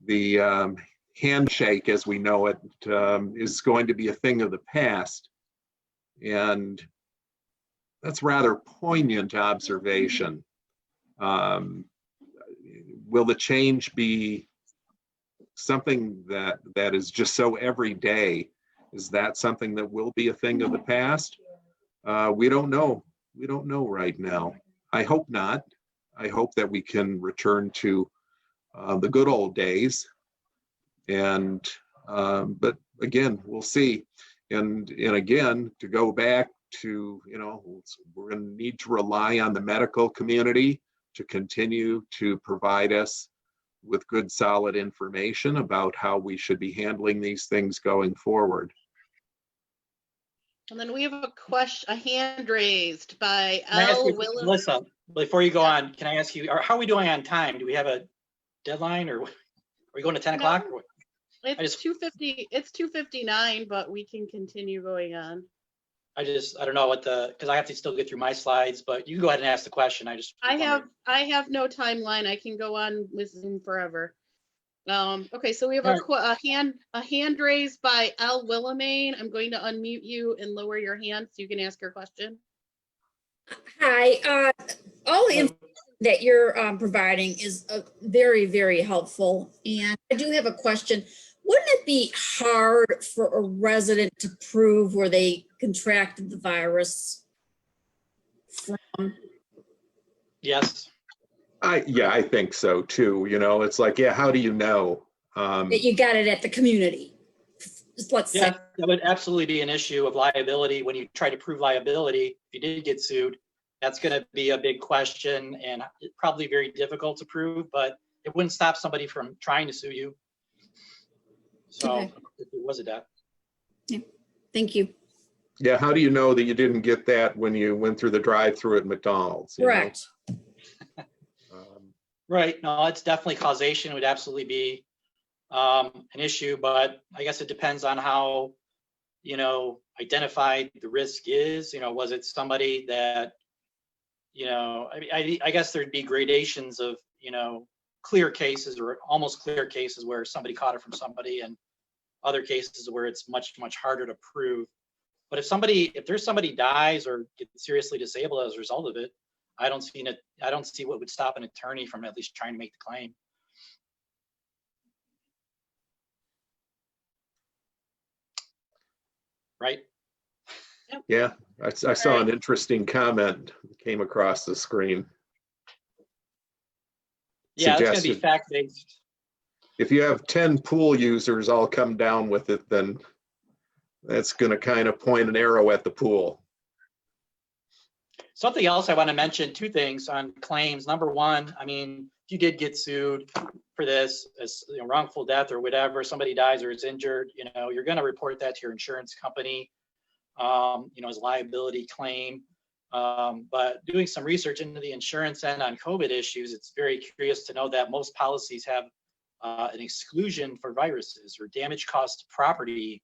C: the handshake, as we know it, is going to be a thing of the past. And that's rather poignant observation. Will the change be something that is just so everyday? Is that something that will be a thing of the past? We don't know. We don't know right now. I hope not. I hope that we can return to the good old days. And but again, we'll see. And again, to go back to, we're going to need to rely on the medical community to continue to provide us with good, solid information about how we should be handling these things going forward.
A: And then we have a hand raised by
B: Can I ask
A: L.
B: you,
A: Willis.
B: Melissa, before you go on, can I ask you, how are we doing on time? Do we have a deadline, or are we going to 10 o'clock?
A: No, it's 2:50. It's 2:59, but we can continue going on.
B: I don't know because I have to still get through my slides, but you can go ahead and ask the question.
A: I have no timeline. I can go on with Zoom forever. Okay, so we have a hand raised by L. Willamane. I'm going to unmute you and lower your hand so you can ask your question.
E: Hi, all the information that you're providing is very, very helpful. And I do have a question. Wouldn't it be hard for a resident to prove where they contracted the virus from?
B: Yes.
C: Yeah, I think so too. You know, it's like, yeah, how do you know?
E: that you got it at the community? Let's say.
B: Yeah, that would absolutely be an issue of liability when you try to prove liability. If you did get sued, that's going to be a big question and probably very difficult to prove, but it wouldn't stop somebody from trying to sue you. So
E: Okay.
B: if it was a debt.
E: Thank you.
C: Yeah, how do you know that you didn't get that when you went through the drive-through at McDonald's? You know?
E: Correct.
B: Right. No, it's definitely causation. It would absolutely be an issue, but I guess it depends on how, you know, identified the risk is. You know, was it somebody that, you know, I guess there'd be gradations of, you know, clear cases or almost clear cases where somebody caught it from somebody, and other cases where it's much, much harder to prove. But if there's somebody dies or gets seriously disabled as a result of it, I don't see what would stop an attorney from at least trying to make the claim. Right?
C: Yeah, I saw an interesting comment that came across the screen.
B: Yeah, it's going to be
C: Suggested
B: fact-based.
C: if you have 10 pool users all come down with it, then that's going to kind of point an arrow at the pool.
B: Something else I want to mention, two things on claims. Number one, I mean, if you did get sued for this as, you know, wrongful death or whatever, somebody dies or is injured, you know, you're going to report that to your insurance company, you know, as a liability claim. But doing some research into the insurance end on COVID issues, it's very curious to know that most policies have an exclusion for viruses or damage caused to property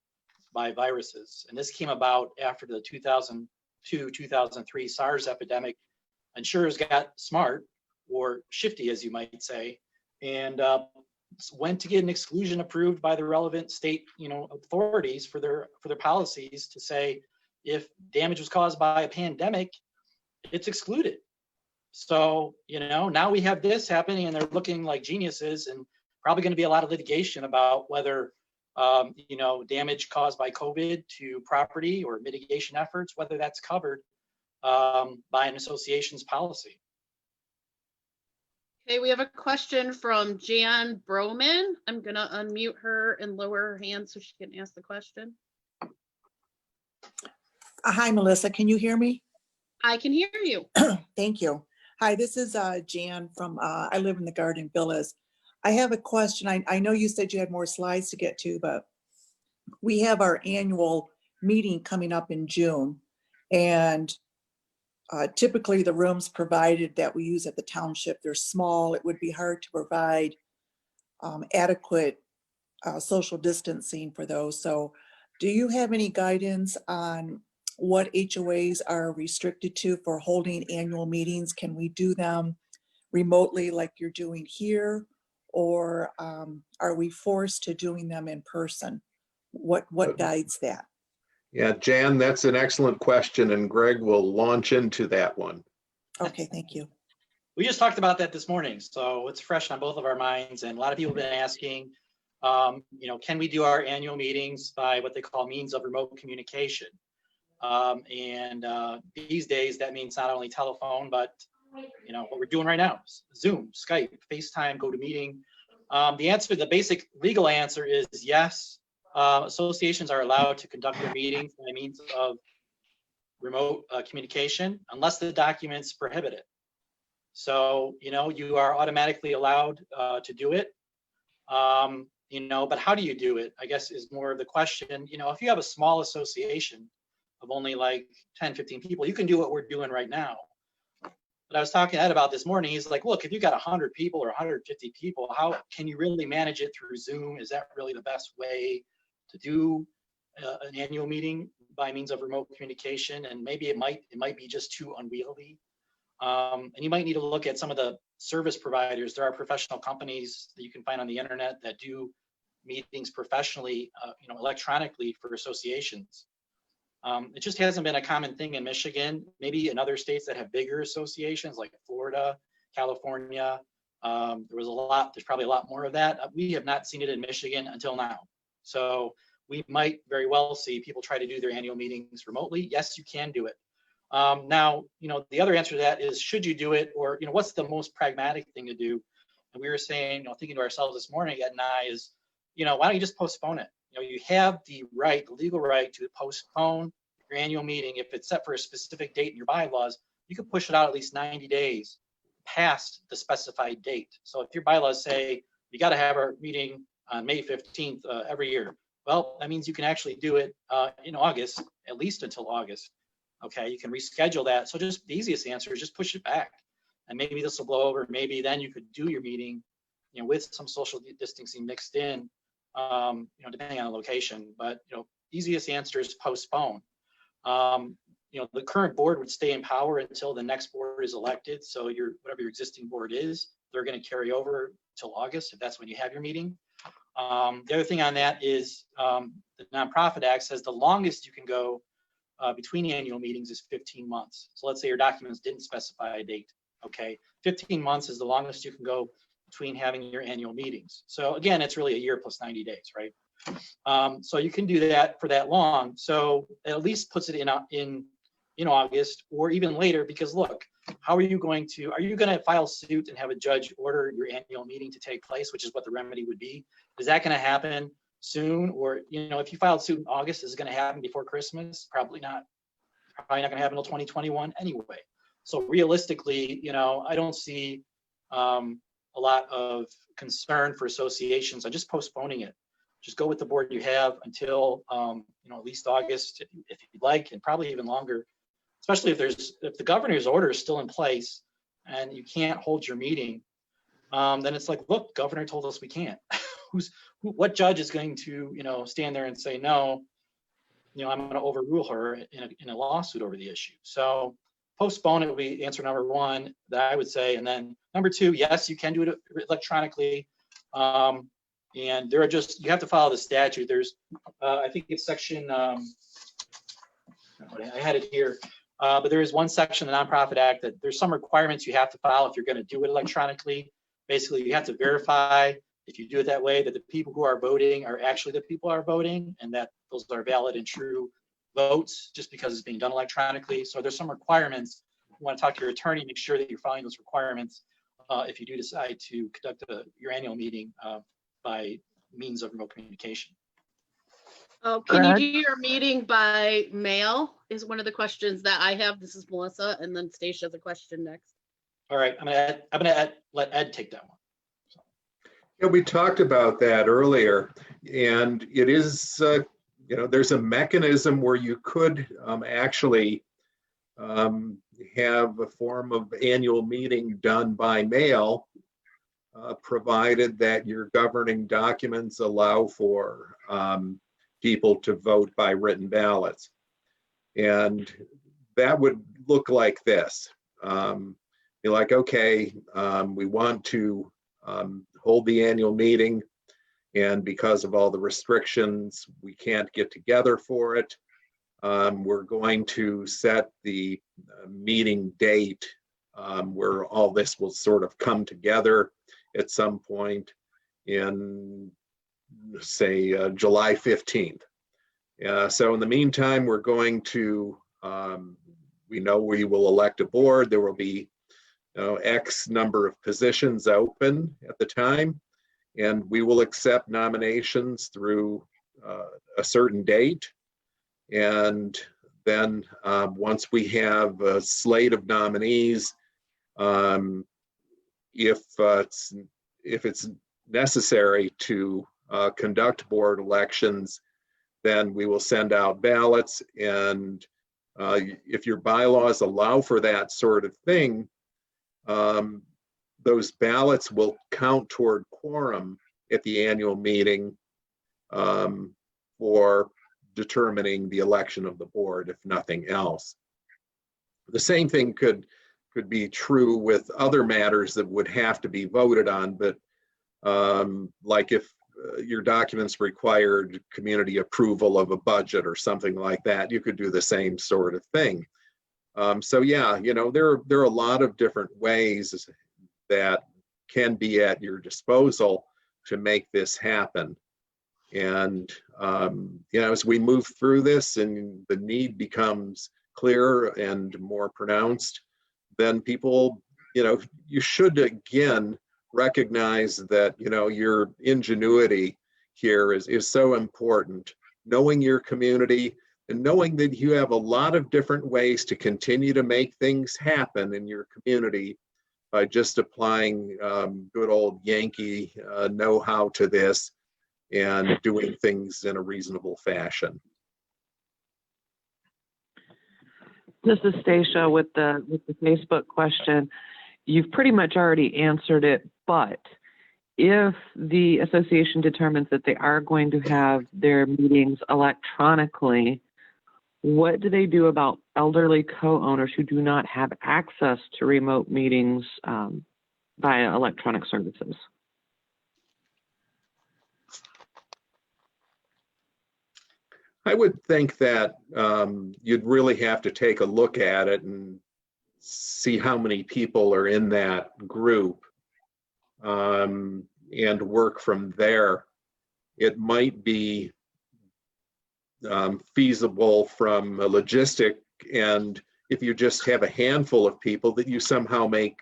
B: by viruses. And this came about after the 2002-2003 SARS epidemic. Insurers got smart, or shifty, as you might say, and went to get an exclusion approved by the relevant state, you know, authorities for their policies to say if damage was caused by a pandemic, it's excluded. So, you know, now we have this happening, and they're looking like geniuses, and probably going to be a lot of litigation about whether you know, damage caused by COVID to property or mitigation efforts, whether that's covered by an association's policy.
A: Okay, we have a question from Jan Broman. I'm gonna unmute her and lower her hand so she can ask the question.
F: Hi, Melissa. Can you hear me?
A: I can hear you.
F: Thank you. Hi, this is Jan from, I live in the Garden Villas. I have a question. I know you said you had more slides to get to, but we have our annual meeting coming up in June. And typically the rooms provided that we use at the township, they're small. It would be hard to provide adequate social distancing for those. So do you have any guidance on what HOAs are restricted to for holding annual meetings? Can we do them remotely like you're doing here? Or are we forced to doing them in person? What guides that?
C: Yeah, Jan, that's an excellent question, and Greg will launch into that one.
F: Okay, thank you.
B: We just talked about that this morning, so it's fresh on both of our minds, and a lot of people have been asking, you know, can we do our annual meetings by what they call means of remote communication? These days, that means not only telephone, but, you know, what we're doing right now, Zoom, Skype, FaceTime, GoToMeeting. The answer, the basic legal answer is yes. Associations are allowed to conduct their meetings by means of remote communication unless the documents prohibit it. So, you know, you are automatically allowed to do it. You know, but how do you do it, I guess, is more of the question. You know, if you have a small association of only like 10, 15 people, you can do what we're doing right now. But I was talking to Ed about this morning. He's like, look, if you got 100 people or 150 people, how can you really manage it through Zoom? Is that really the best way to do an annual meeting by means of remote communication? And maybe it might be just too unwieldy. And you might need to look at some of the service providers. There are professional companies that you can find on the internet that do meetings professionally, you know, electronically for associations. It just hasn't been a common thing in Michigan. Maybe in other states that have bigger associations like Florida, California, there's probably a lot more of that. We have not seen it in Michigan until now. So we might very well see people try to do their annual meetings remotely. Yes, you can do it. Now, the other answer to that is, should you do it, or what's the most pragmatic thing to do? And we were saying, thinking to ourselves this morning, Ed and I, is, why don't you just postpone it? You have the right, the legal right to postpone your annual meeting. If it's set for a specific date in your bylaws, you could push it out at least 90 days past the specified date. So if your bylaws say you got to have our meeting on May 15th every year, well, that means you can actually do it in August, at least until August. Okay, you can reschedule that. So just the easiest answer is just push it back. And maybe this will blow over. Maybe then you could do your meeting, with some social distancing mixed in, depending on the location. But, easiest answer is postpone. The current board would stay in power until the next board is elected. So whatever your existing board is, they're going to carry over till August, if that's when you have your meeting. The other thing on that is the Nonprofit Act says the longest you can go between annual meetings is 15 months. So let's say your documents didn't specify a date. Okay, 15 months is the longest you can go between having your annual meetings. So again, it's really a year plus 90 days, right? So you can do that for that long. So it at least puts it in August or even later, because look, are you going to file suit and have a judge order your annual meeting to take place, which is what the remedy would be? Is that going to happen soon? Or, if you filed suit in August, is it going to happen before Christmas? Probably not. Probably not going to happen until 2021 anyway. So realistically, I don't see a lot of concern for associations on just postponing it. Just go with the board you have until at least August, if you'd like, and probably even longer. Especially if the governor's order is still in place and you can't hold your meeting, then it's like, look, governor told us we can't. What judge is going to stand there and say no? I'm going to overrule her in a lawsuit over the issue. So postpone it would be answer number one that I would say. And then number two, yes, you can do it electronically. And there are you have to follow the statute. There's, I think it's section, I had it here, but there is one section of the Nonprofit Act that there's some requirements you have to follow if you're going to do it electronically. Basically, you have to verify, if you do it that way, that the people who are voting are actually the people who are voting, and that those are valid and true votes, just because it's being done electronically. So there's some requirements. You want to talk to your attorney, make sure that you're following those requirements if you do decide to conduct your annual meeting by means of remote communication.
A: Oh, can you do your meeting by mail is one of the questions that I have. This is Melissa, and then Stacia has a question next.
B: All right, I'm gonna let Ed take that one.
C: Yeah, we talked about that earlier, and it is, there's a mechanism where you could actually have a form of annual meeting done by mail, provided that your governing documents allow for people to vote by written ballots. And that would look like this. Be like, okay, we want to hold the annual meeting, and because of all the restrictions, we can't get together for it. We're going to set the meeting date where all this will sort of come together at some point in, say, July 15th. So in the meantime, we're going to, we know we will elect a board. There will be X number of positions open at the time, and we will accept nominations through a certain date. And then once we have a slate of nominees, if it's necessary to conduct board elections, then we will send out ballots. And if your bylaws allow for that sort of thing, those ballots will count toward quorum at the annual meeting for determining the election of the board, if nothing else. The same thing could be true with other matters that would have to be voted on, but like if your documents required community approval of a budget or something like that, you could do the same sort of thing. So yeah, there are a lot of different ways that can be at your disposal to make this happen. And as we move through this and the need becomes clear and more pronounced, then people, you should again recognize that, your ingenuity here is so important. Knowing your community and knowing that you have a lot of different ways to continue to make things happen in your community by just applying good old Yankee know-how to this and doing things in a reasonable fashion.
D: This is Stacia with the Facebook question. You've pretty much already answered it, but if the association determines that they are going to have their meetings electronically, what do they do about elderly co-owners who do not have access to remote meetings via electronic services?
C: I would think that you'd really have to take a look at it and see how many people are in that group and work from there. It might be feasible from a logistic, and if you just have a handful of people, that you somehow make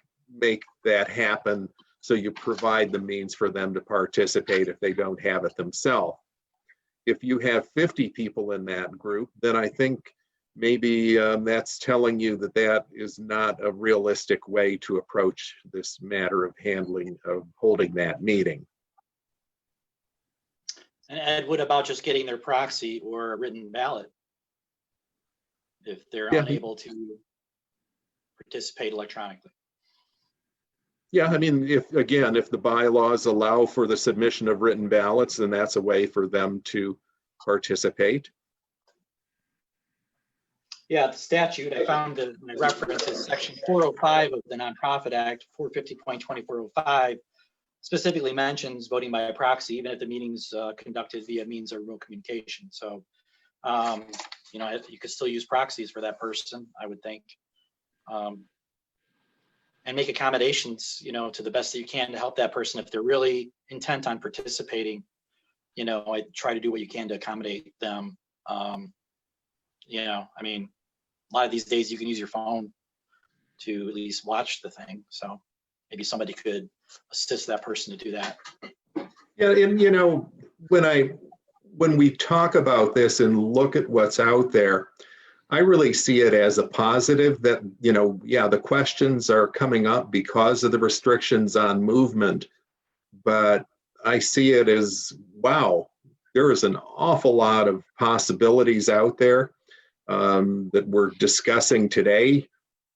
C: that happen, so you provide the means for them to participate if they don't have it themselves. If you have 50 people in that group, then I think maybe that's telling you that that is not a realistic way to approach this matter of holding that meeting.
B: And Ed, what about just getting their proxy or a written ballot if they're unable to participate electronically?
C: Yeah, I mean, if the bylaws allow for the submission of written ballots, then that's a way for them to participate.
B: Yeah, the statute, I found that my reference is section 405 of the Nonprofit Act, 450.2405, specifically mentions voting by proxy, even if the meeting's conducted via means of remote communication. So, you could still use proxies for that person, I would think. And make accommodations, to the best that you can to help that person. If they're really intent on participating, I try to do what you can to accommodate them. I mean, a lot of these days you can use your phone to at least watch the thing. So maybe somebody could assist that person to do that.
C: Yeah, and when we talk about this and look at what's out there, I really see it as a positive that, the questions are coming up because of the restrictions on movement, but I see it as, wow, there is an awful lot of possibilities out there that we're discussing today.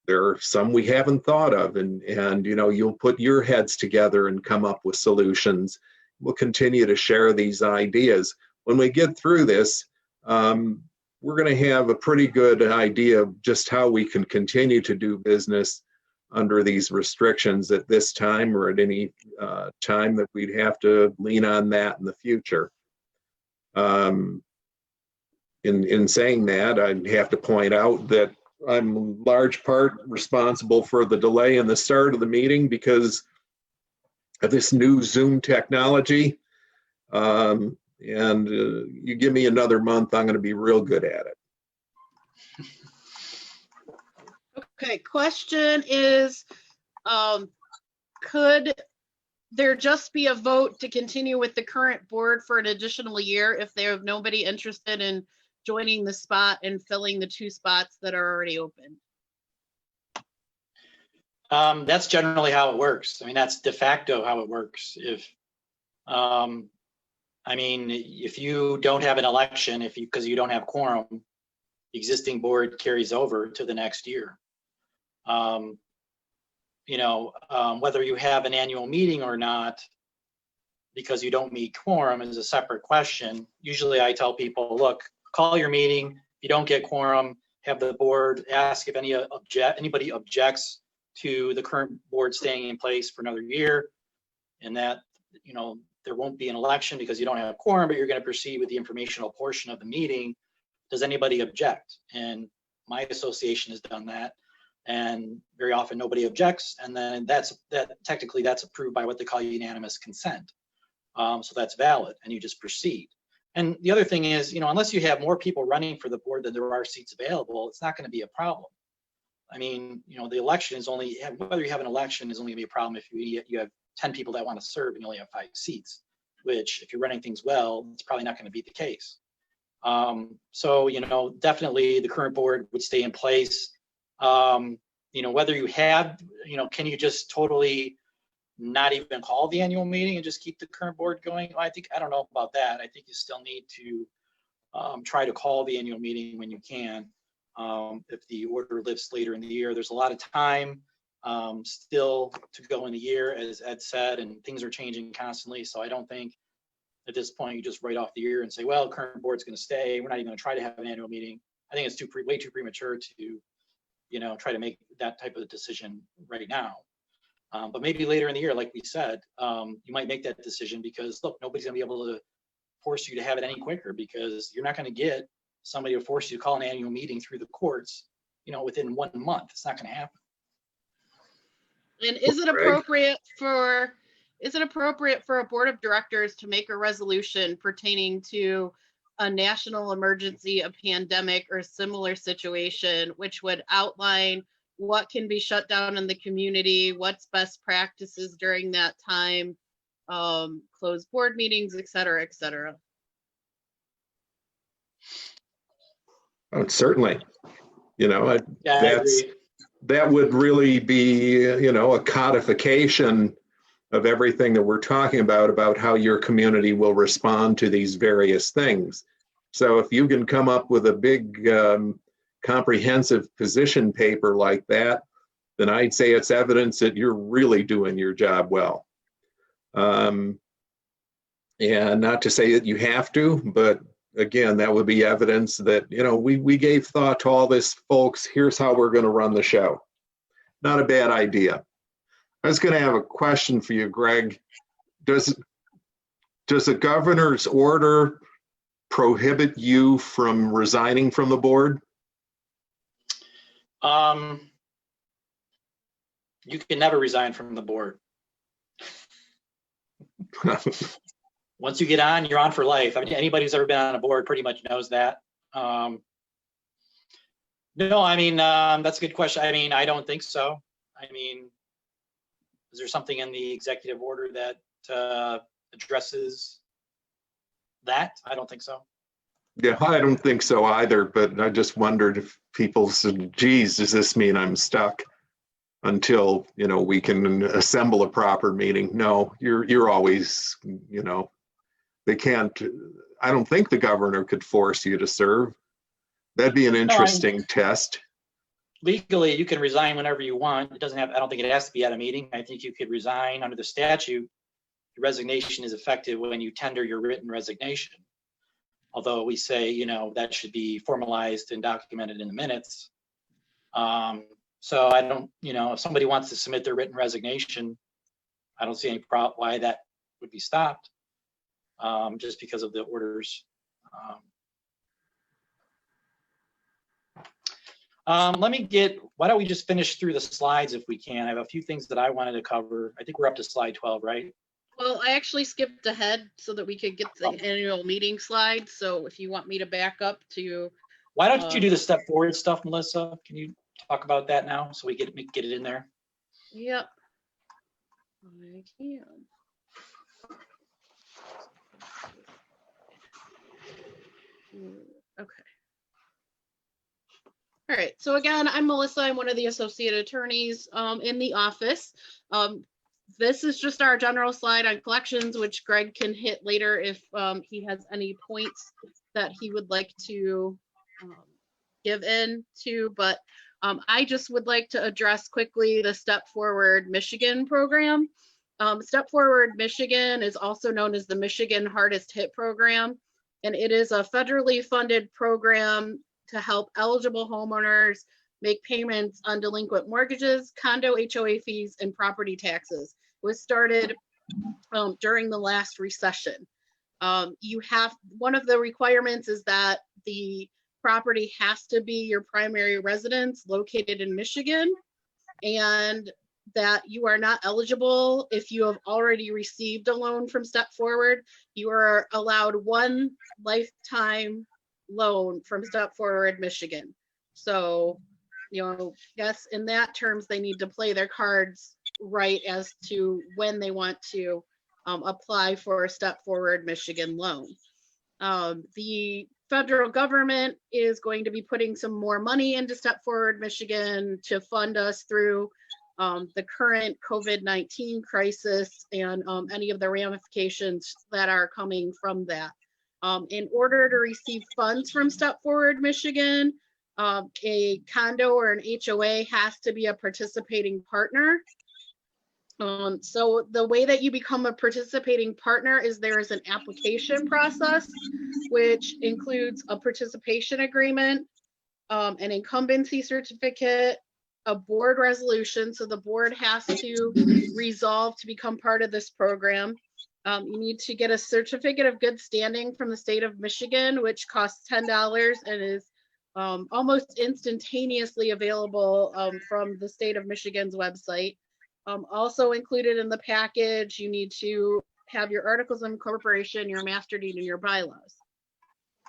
C: There are some we haven't thought of, and you'll put your heads together and come up with solutions. We'll continue to share these ideas. When we get through this, we're going to have a pretty good idea of just how we can continue to do business under these restrictions at this time or at any time that we'd have to lean on that in the future. In saying that, I'd have to point out that I'm in large part responsible for the delay in the start of the meeting because of this new Zoom technology. And you give me another month, I'm going to be real good at it.
A: Okay, question is, could there just be a vote to continue with the current board for an additional year if they have nobody interested in joining the spot and filling the 2 spots that are already open?
B: That's generally how it works. I mean, that's de facto how it works. If you don't have an election, because you don't have quorum, the existing board carries over to the next year. Whether you have an annual meeting or not, because you don't meet quorum, is a separate question. Usually I tell people, look, call your meeting. If you don't get quorum, have the board ask if anybody objects to the current board staying in place for another year, and that, there won't be an election because you don't have quorum, but you're going to proceed with the informational portion of the meeting. Does anybody object? And my association has done that, and very often nobody objects, and then technically that's approved by what they call unanimous consent. So that's valid, and you just proceed. And the other thing is, unless you have more people running for the board than there are seats available, it's not going to be a problem. I mean, the election is only, whether you have an election is only gonna be a problem if you have 10 people that want to serve and you only have 5 seats, which if you're running things well, it's probably not going to be the case. So, definitely the current board would stay in place. Whether you have, can you just totally not even call the annual meeting and just keep the current board going? I don't know about that. I think you still need to try to call the annual meeting when you can. If the order lifts later in the year, there's a lot of time still to go in the year, as Ed said, and things are changing constantly. So I don't think at this point you just write off the year and say, well, current board's going to stay. We're not even going to try to have an annual meeting. I think it's way too premature to, try to make that type of decision right now. But maybe later in the year, like we said, you might make that decision because look, nobody's going to be able to force you to have it any quicker because you're not going to get somebody to force you to call an annual meeting through the courts, within 1 month. It's not going to happen.
A: And is it appropriate for a board of directors to make a resolution pertaining to a national emergency, a pandemic, or similar situation, which would outline what can be shut down in the community, what's best practices during that time, closed board meetings, et cetera, et cetera?
C: Oh, certainly,
B: Yeah, I agree.
C: that would really be, a codification of everything that we're talking about how your community will respond to these various things. So if you can come up with a big comprehensive position paper like that, then I'd say it's evidence that you're really doing your job well. And not to say that you have to, but again, that would be evidence that, we gave thought to all this, folks. Here's how we're going to run the show. Not a bad idea. I was going to have a question for you, Greg. Does the governor's order prohibit you from resigning from the board?
B: You can never resign from the board. Once you get on, you're on for life. I mean, anybody who's ever been on a board pretty much knows that. No, that's a good question. I don't think so. Is there something in the executive order that addresses that? I don't think so.
C: Yeah, I don't think so either, but I just wondered if people said, geez, does this mean I'm stuck until, we can assemble a proper meeting? No, you're always, they can't, I don't think the governor could force you to serve. That'd be an interesting test.
B: Legally, you can resign whenever you want. I don't think it has to be at a meeting. I think you could resign under the statute. Your resignation is effective when you tender your written resignation. Although we say, that should be formalized and documented in the minutes. So I don't, if somebody wants to submit their written resignation, I don't see any problem why that would be stopped, just because of the orders. Why don't we just finish through the slides if we can? I have a few things that I wanted to cover. I think we're up to slide 12, right?
A: Well, I actually skipped ahead so that we could get the annual meeting slides. So if you want me to back up to.
B: Why don't you do the step forward stuff, Melissa? Can you talk about that now so we get it in there?
A: Yep. I can. Okay. All right, so again, I'm Melissa. I'm one of the associate attorneys in the office. This is just our general slide on collections, which Greg can hit later if he has any points that he would like to give in to. But I just would like to address quickly the Step Forward Michigan program. Step Forward Michigan is also known as the Michigan Hardest Hit Program, and it is a federally funded program to help eligible homeowners make payments on delinquent mortgages, condo HOA fees, and property taxes. It was started during the last recession. One of the requirements is that the property has to be your primary residence located in Michigan, and that you are not eligible if you have already received a loan from Step Forward. You are allowed one lifetime loan from Step Forward Michigan. So, yes, in that terms, they need to play their cards right as to when they want to apply for a Step Forward Michigan loan. The federal government is going to be putting some more money into Step Forward Michigan to fund us through the current COVID-19 crisis and any of the ramifications that are coming from that. In order to receive funds from Step Forward Michigan, a condo or an HOA has to be a participating partner. So the way that you become a participating partner is there is an application process, which includes a participation agreement, an incumbency certificate, a board resolution. So the board has to resolve to become part of this program. You need to get a certificate of good standing from the state of Michigan, which costs $10 and is almost instantaneously available from the state of Michigan's website. Also included in the package, you need to have your articles of incorporation, your master deed, and your bylaws.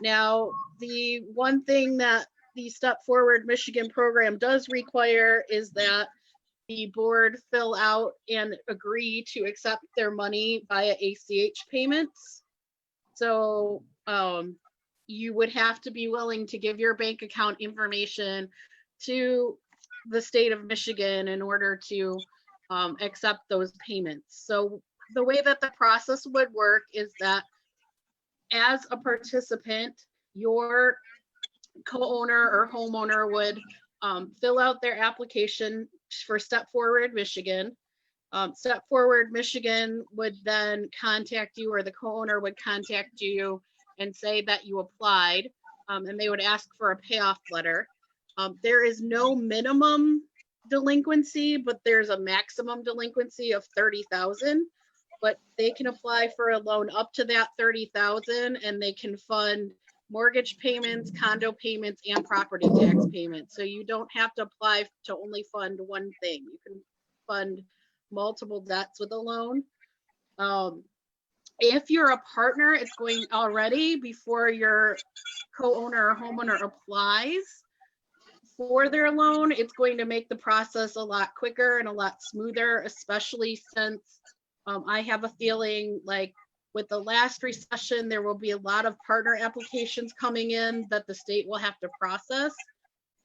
A: Now, the one thing that the Step Forward Michigan program does require is that the board fill out and agree to accept their money via ACH payments. So you would have to be willing to give your bank account information to the state of Michigan in order to accept those payments. So the way that the process would work is that as a participant, your co-owner or homeowner would fill out their application for Step Forward Michigan. Step Forward Michigan would then contact you, or the co-owner would contact you and say that you applied, and they would ask for a payoff letter. There is no minimum delinquency, but there's a maximum delinquency of $30,000. But they can apply for a loan up to that $30,000, and they can fund mortgage payments, condo payments, and property tax payments. So you don't have to apply to only fund one thing. You can fund multiple debts with a loan. If you're a partner, it's going already before your co-owner or homeowner applies for their loan. It's going to make the process a lot quicker and a lot smoother, especially since I have a feeling like with the last recession, there will be a lot of partner applications coming in that the state will have to process.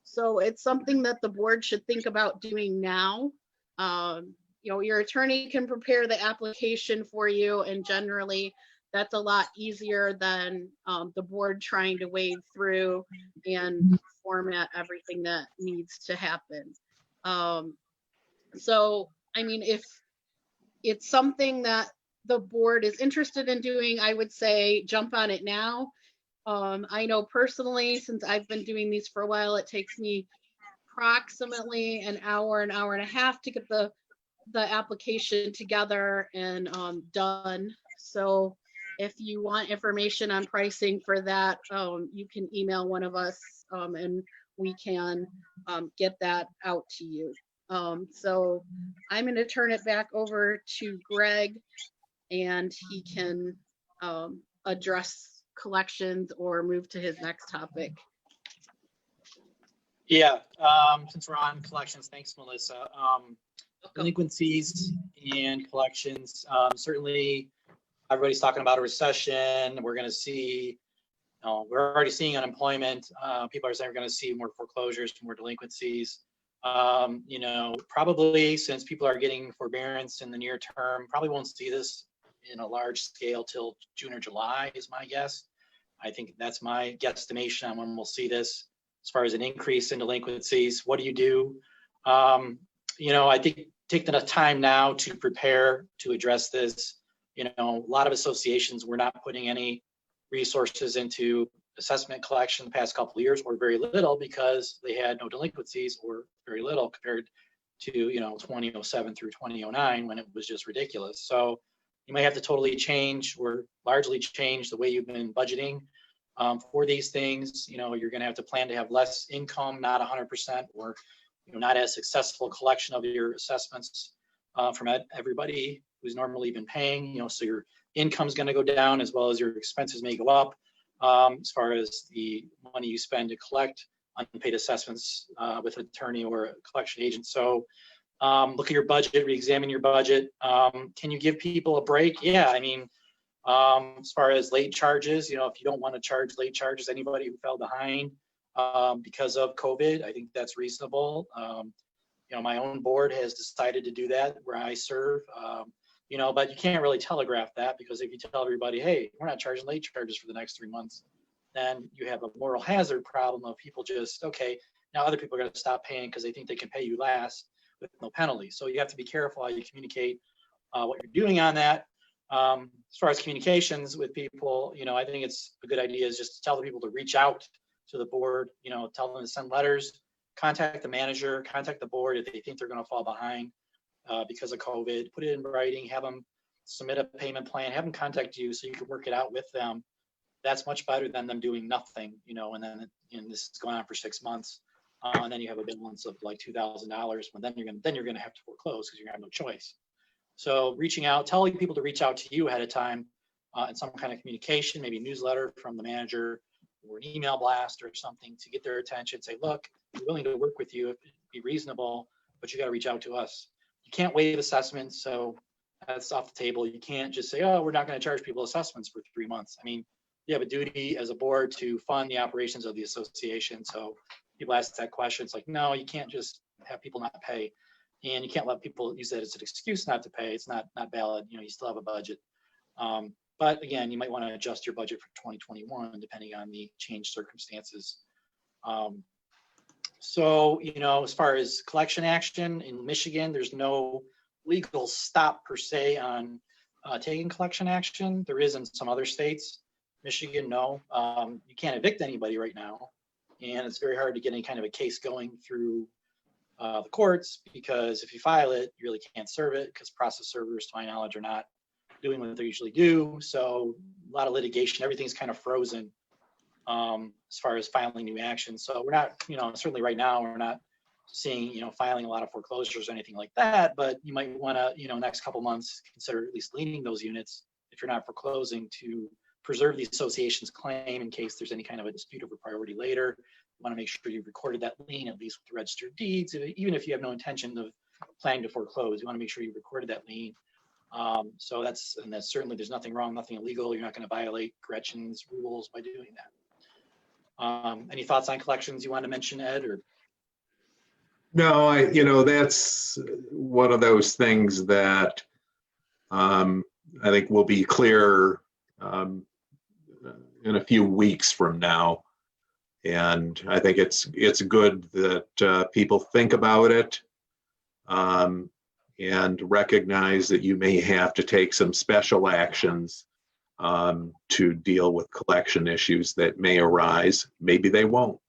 A: So it's something that the board should think about doing now. Your attorney can prepare the application for you, and generally that's a lot easier than the board trying to wade through and format everything that needs to happen. So, I mean, if it's something that the board is interested in doing, I would say jump on it now. I know personally, since I've been doing these for a while, it takes me approximately an hour and a half to get the application together and done. So if you want information on pricing for that, you can email one of us and we can get that out to you. So I'm going to turn it back over to Greg, and he can address collections or move to his next topic.
B: Yeah, since we're on collections, thanks, Melissa. Delinquencies and collections, certainly everybody's talking about a recession. We're going to see, we're already seeing unemployment. People are saying we're going to see more foreclosures, more delinquencies. Probably since people are getting forbearance in the near term, probably won't see this in a large scale till June or July is my guess. I think that's my guesstimation on when we'll see this as far as an increase in delinquencies. What do you do? I think take the time now to prepare to address this. A lot of associations were not putting any resources into assessment collection the past couple of years, or very little, because they had no delinquencies, or very little compared to 2007 through 2009 when it was just ridiculous. So you may have to totally change or largely change the way you've been budgeting for these things. You're going to have to plan to have less income, not 100%, or not as successful collection of your assessments from everybody who's normally been paying, so your income's going to go down as well as your expenses may go up as far as the money you spend to collect unpaid assessments with an attorney or a collection agent. So look at your budget, re-examine your budget. Can you give people a break? Yeah, I mean, as far as late charges, if you don't want to charge late charges, anybody who fell behind because of COVID, I think that's reasonable. My own board has decided to do that where I serve, but you can't really telegraph that, because if you tell everybody, hey, we're not charging late charges for the next 3 months, then you have a moral hazard problem of people just, okay, now other people are going to stop paying because they think they can pay you last with no penalty. So you have to be careful how you communicate what you're doing on that. As far as communications with people, I think it's a good idea is just to tell the people to reach out to the board, tell them to send letters, contact the manager, contact the board if they think they're going to fall behind because of COVID, put it in writing, have them submit a payment plan, have them contact you so you can work it out with them. That's much better than them doing nothing, and then this is going on for 6 months. And then you have a balance of like $2,000, but then you're going to have to foreclose because you're going to have no choice. So reaching out, telling people to reach out to you ahead of time in some kind of communication, maybe a newsletter from the manager or an email blast or something to get their attention. Say, look, we're willing to work with you, be reasonable, but you got to reach out to us. You can't waive assessments, so that's off the table. You can't just say, oh, we're not going to charge people assessments for 3 months. I mean, you have a duty as a board to fund the operations of the association. So people ask that question. It's like, no, you can't just have people not pay. And you can't let people use that as an excuse not to pay. It's not valid. You still have a budget. But again, you might want to adjust your budget for 2021 depending on the changed circumstances. So, as far as collection action in Michigan, there's no legal stop per se on taking collection action. There is in some other states. Michigan, no. You can't evict anybody right now. And it's very hard to get any kind of a case going through the courts, because if you file it, you really can't serve it because process servers, to my knowledge, are not doing what they usually do. So a lot of litigation, everything's kind of frozen as far as filing new actions. So we're not, certainly right now, we're not seeing, filing a lot of foreclosures or anything like that, but you might want to, next couple months, consider at least leaning those units if you're not foreclosing to preserve the association's claim in case there's any kind of a dispute over priority later. You want to make sure you've recorded that lien, at least with the registered deeds. Even if you have no intention of planning to foreclose, you want to make sure you recorded that lien. So that's certainly, there's nothing wrong, nothing illegal. You're not going to violate Gretchen's rules by doing that. Any thoughts on collections you want to mention, Ed? Or
C: No, that's one of those things that I think will be clear in a few weeks from now. And I think it's good that people think about it and recognize that you may have to take some special actions to deal with collection issues that may arise. Maybe they won't.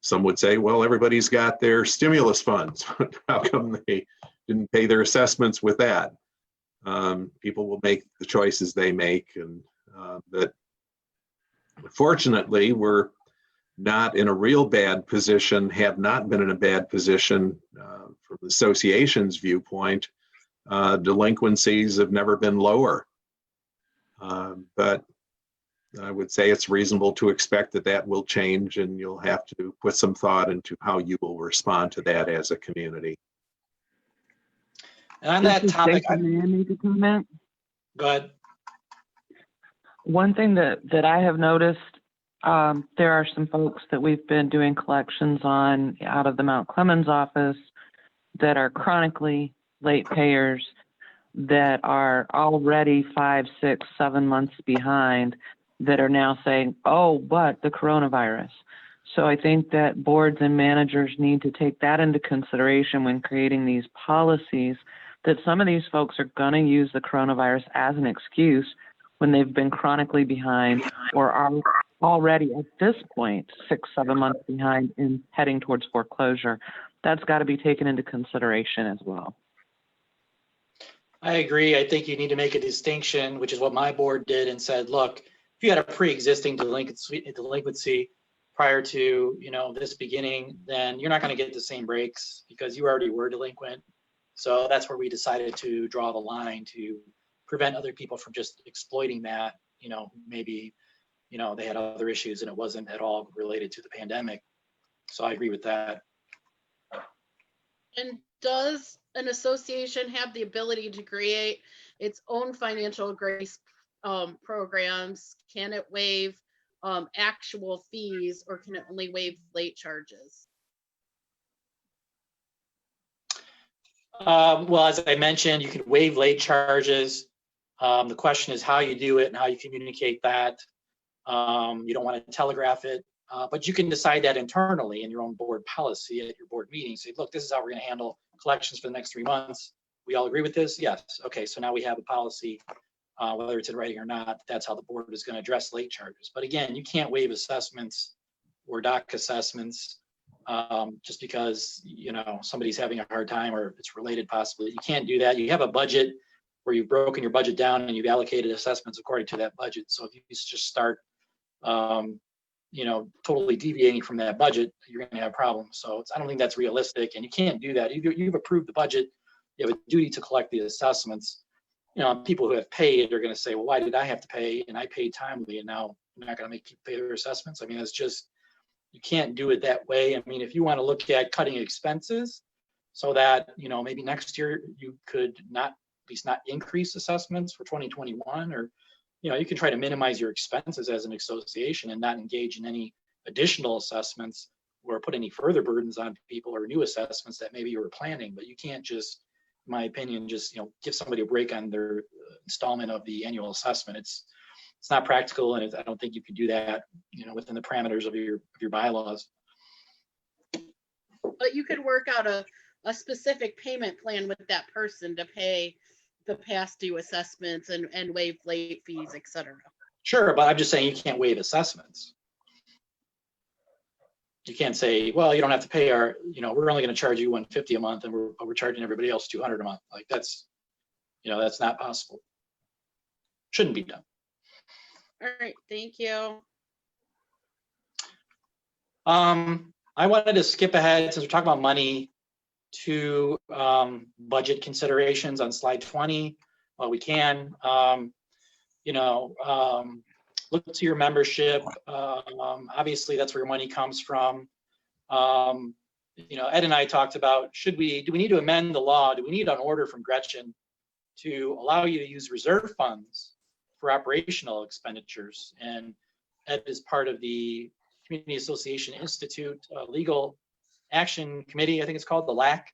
C: Some would say, well, everybody's got their stimulus funds. How come they didn't pay their assessments with that? People will make the choices they make, and that fortunately we're not in a real bad position, have not been in a bad position from the association's viewpoint. Delinquencies have never been lower, but I would say it's reasonable to expect that will change, and you'll have to put some thought into how you will respond to that as a community.
B: And on that topic,
D: may I make a comment?
B: Go ahead.
D: One thing that I have noticed, there are some folks that we've been doing collections on out of the Mount Clemens office that are chronically late payers that are already 5, 6, 7 months behind, that are now saying, oh, but the coronavirus. So I think that boards and managers need to take that into consideration when creating these policies, that some of these folks are going to use the coronavirus as an excuse when they've been chronically behind or are already at this point 6, 7 months behind and heading towards foreclosure. That's got to be taken into consideration as well.
B: I agree. I think you need to make a distinction, which is what my board did, and said, look, if you had a pre-existing delinquency, prior to, this beginning, then you're not going to get the same breaks because you already were delinquent. So that's where we decided to draw the line to prevent other people from just exploiting that. Maybe, they had other issues and it wasn't at all related to the pandemic. So I agree with that.
A: And does an association have the ability to create its own financial grace programs? Can it waive actual fees, or can it only waive late charges?
B: Well, as I mentioned, you can waive late charges. The question is how you do it and how you communicate that. You don't want to telegraph it, but you can decide that internally in your own board policy at your board meeting. Say, look, this is how we're going to handle collections for the next 3 months. We all agree with this? Yes. Okay, so now we have a policy, whether it's in writing or not, that's how the board is going to address late charges. But again, you can't waive assessments or dock assessments just because, somebody's having a hard time or it's related possibly. You can't do that. You have a budget where you've broken your budget down and you've allocated assessments according to that budget. So if you just start, totally deviating from that budget, you're going to have problems. So I don't think that's realistic, and you can't do that. You've approved the budget. You have a duty to collect the assessments. People who have paid are going to say, well, why did I have to pay? And I paid timely, and now I'm not going to make you pay their assessments. I mean, it's just, you can't do it that way. I mean, if you want to look at cutting expenses so that, maybe next year you could at least not increase assessments for 2021, or, you can try to minimize your expenses as an association and not engage in any additional assessments or put any further burdens on people or new assessments that maybe you were planning. But you can't just, in my opinion, just, give somebody a break on their installment of the annual assessment. It's not practical, and I don't think you can do that, within the parameters of your bylaws.
A: But you could work out a specific payment plan with that person to pay the past due assessments and waive late fees, et cetera.
B: Sure, but I'm just saying you can't waive assessments. You can't say, well, you don't have to pay our, we're only going to charge you $150 a month, and we're charging everybody else $200 a month. Like that's not possible. Shouldn't be done.
A: All right, thank you.
B: I wanted to skip ahead, since we're talking about money, to budget considerations on slide 20. Well, we can, look to your membership. Obviously, that's where your money comes from. Ed and I talked about, do we need to amend the law? Do we need an order from Gretchen to allow you to use reserve funds for operational expenditures? And Ed is part of the Community Association Institute Legal Action Committee, I think it's called, the LAC.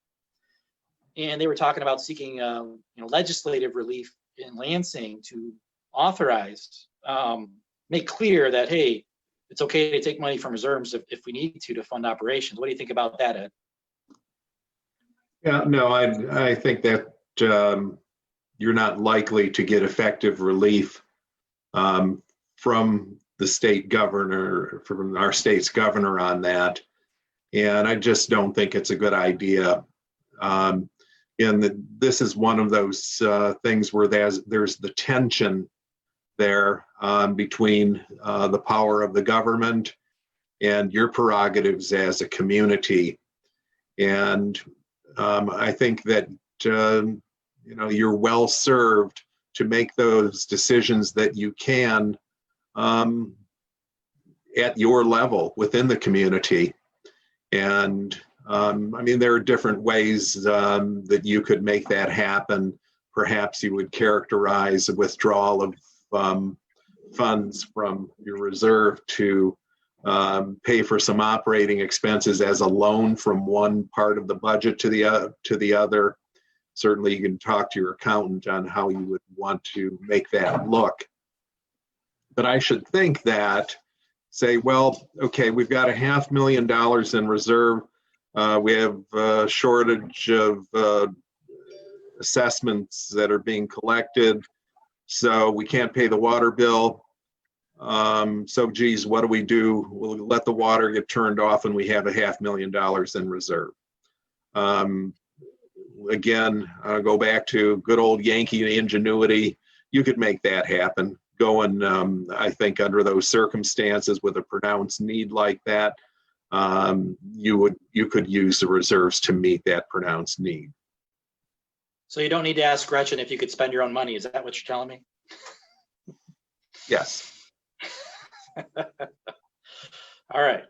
B: And they were talking about seeking legislative relief in Lansing to authorize, make clear that, hey, it's okay to take money from reserves if we need to fund operations. What do you think about that, Ed?
C: Yeah, no, I think that you're not likely to get effective relief from the state governor, from our state's governor on that. And I just don't think it's a good idea. And this is one of those things where there's the tension there between the power of the government and your prerogatives as a community. And I think that you're well served to make those decisions that you can at your level within the community. And there are different ways that you could make that happen. Perhaps you would characterize a withdrawal of funds from your reserve to pay for some operating expenses as a loan from one part of the budget to the other. Certainly, you can talk to your accountant on how you would want to make that look. But I should think that, say, well, okay, we've got $500,000 in reserve. We have a shortage of assessments that are being collected, so we can't pay the water bill. So, geez, what do? We'll let the water get turned off, and we have $500,000 in reserve. Again, I'll go back to good old Yankee ingenuity. You could make that happen. going, I think under those circumstances with a pronounced need like that, you could use the reserves to meet that pronounced need.
B: So you don't need to ask Gretchen if you could spend your own money. Is that what you're telling me?
C: Yes.
B: All right.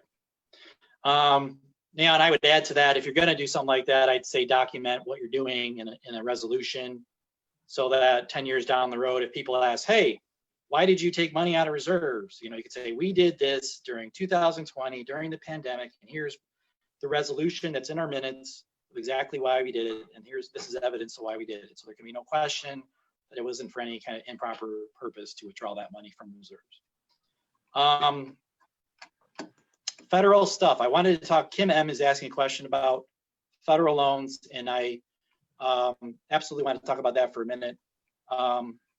B: Now, and I would add to that, if you're going to do something like that, I'd say document what you're doing in a resolution, so that 10 years down the road, if people ask, hey, why did you take money out of reserves? You know, you could say, we did this during 2020, during the pandemic, and here's the resolution that's in our minutes of exactly why we did it, and this is evidence of why we did it. So there can be no question that it wasn't for any kind of improper purpose to withdraw that money from reserves. Federal stuff. I wanted to talk, Kim M is asking a question about federal loans, and I absolutely want to talk about that for a minute.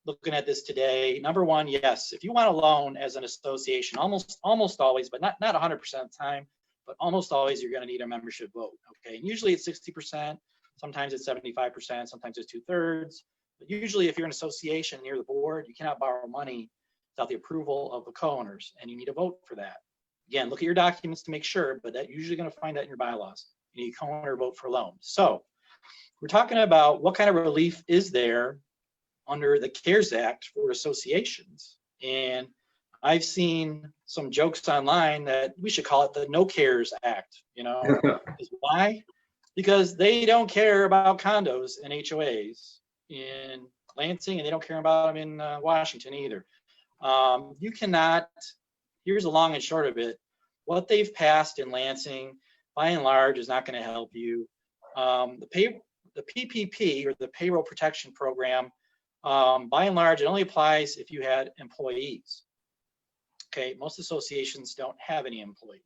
B: Looking at this today, number one, yes, if you want a loan as an association, almost always, but not 100% of the time, but almost always you're going to need a membership vote. Okay, and usually it's 60%, sometimes it's 75%, sometimes it's 2/3. But usually if you're an association near the board, you cannot borrow money without the approval of the co-owners, and you need a vote for that. Again, look at your documents to make sure, but that usually going to find that in your bylaws. You need a co-owner vote for loans. So we're talking about what kind of relief is there under the CARES Act for associations. And I've seen some jokes online that we should call it the No CARES Act, you know. Why? Because they don't care about condos and HOAs in Lansing, and they don't care about them in Washington either. You cannot, here's the long and short of it, what they've passed in Lansing, by and large, is not going to help you. The PPP, or the Payroll Protection Program, by and large, it only applies if you had employees. Okay, most associations don't have any employees.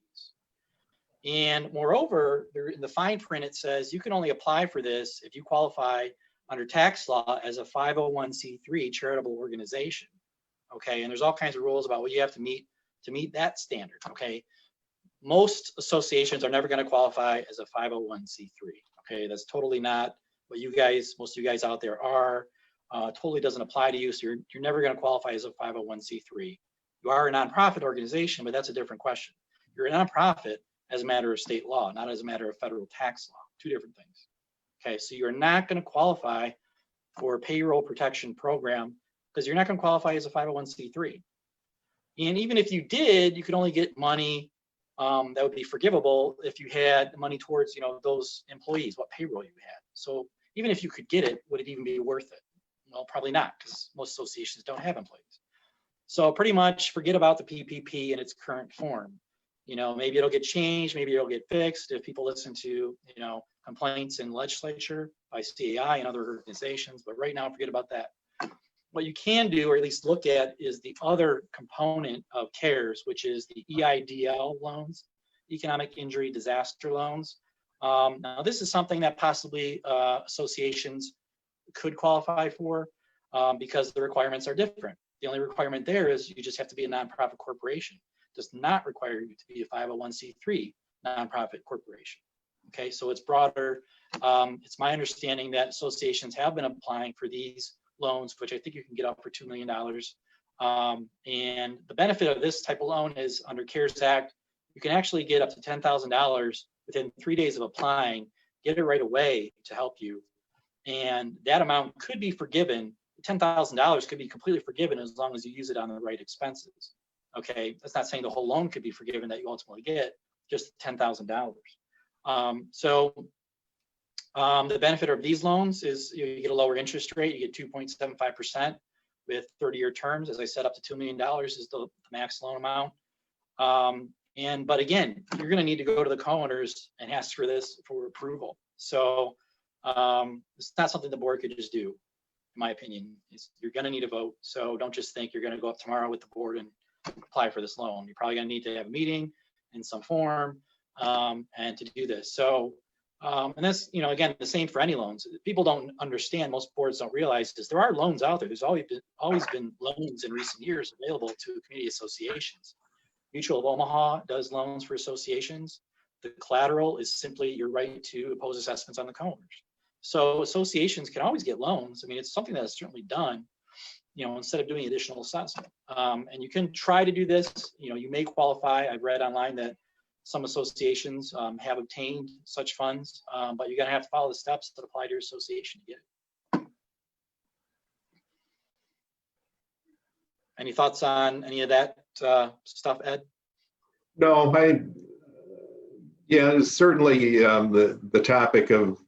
B: And moreover, in the fine print, it says you can only apply for this if you qualify under tax law as a 501c3 charitable organization. Okay, and there's all kinds of rules about what you have to meet that standard. Okay, most associations are never going to qualify as a 501c3. Okay, that's totally not what you guys, most of you guys out there are. Totally doesn't apply to you, so you're never going to qualify as a 501c3. You are a nonprofit organization, but that's a different question. You're a nonprofit as a matter of state law, not as a matter of federal tax law. Two different things. Okay, so you're not going to qualify for a payroll protection program because you're not going to qualify as a 501c3. And even if you did, you could only get money that would be forgivable if you had money towards, you know, those employees, what payroll you had. So even if you could get it, would it even be worth it? Well, probably not, because most associations don't have employees. So pretty much forget about the PPP in its current form. You know, maybe it'll get changed, maybe it'll get fixed if people listen to, you know, complaints in legislature by CAI and other organizations, but right now forget about that. What you can do, or at least look at, is the other component of CARES, which is the EIDL loans, economic injury disaster loans. Now this is something that possibly associations could qualify for because the requirements are different. The only requirement there is you just have to be a nonprofit corporation. It does not require you to be a 501c3 nonprofit corporation. Okay, so it's broader. It's my understanding that associations have been applying for these loans, which I think you can get up for $2 million. And the benefit of this type of loan is under CARES Act, you can actually get up to $10,000 within 3 days of applying, get it right away to help you. And that amount could be forgiven. $10,000 could be completely forgiven as long as you use it on the right expenses. Okay, that's not saying the whole loan could be forgiven that you ultimately get, just $10,000. The benefit of these loans is you get a lower interest rate. You get 2.75% with 30-year terms. As I said, up to $2 million is the max loan amount. But again, you're going to need to go to the co-owners and ask for this for approval. So it's not something the board could just do, in my opinion. You're going to need a vote. So don't just think you're going to go up tomorrow with the board and apply for this loan. You're probably going to need to have a meeting in some form and to do this. So, and that's, you know, again, the same for any loans. People don't understand, most boards don't realize this. There are loans out there. There's always been loans in recent years available to community associations. Mutual of Omaha does loans for associations. The collateral is simply your right to oppose assessments on the co-owners. So associations can always get loans. I mean, it's something that is certainly done. instead of doing additional assessment. And you can try to do this, you may qualify. I've read online that some associations have obtained such funds, but you're gonna have to follow the steps that apply to your association to get it. Any thoughts on any of that stuff, Ed?
C: No, yeah, certainly the topic of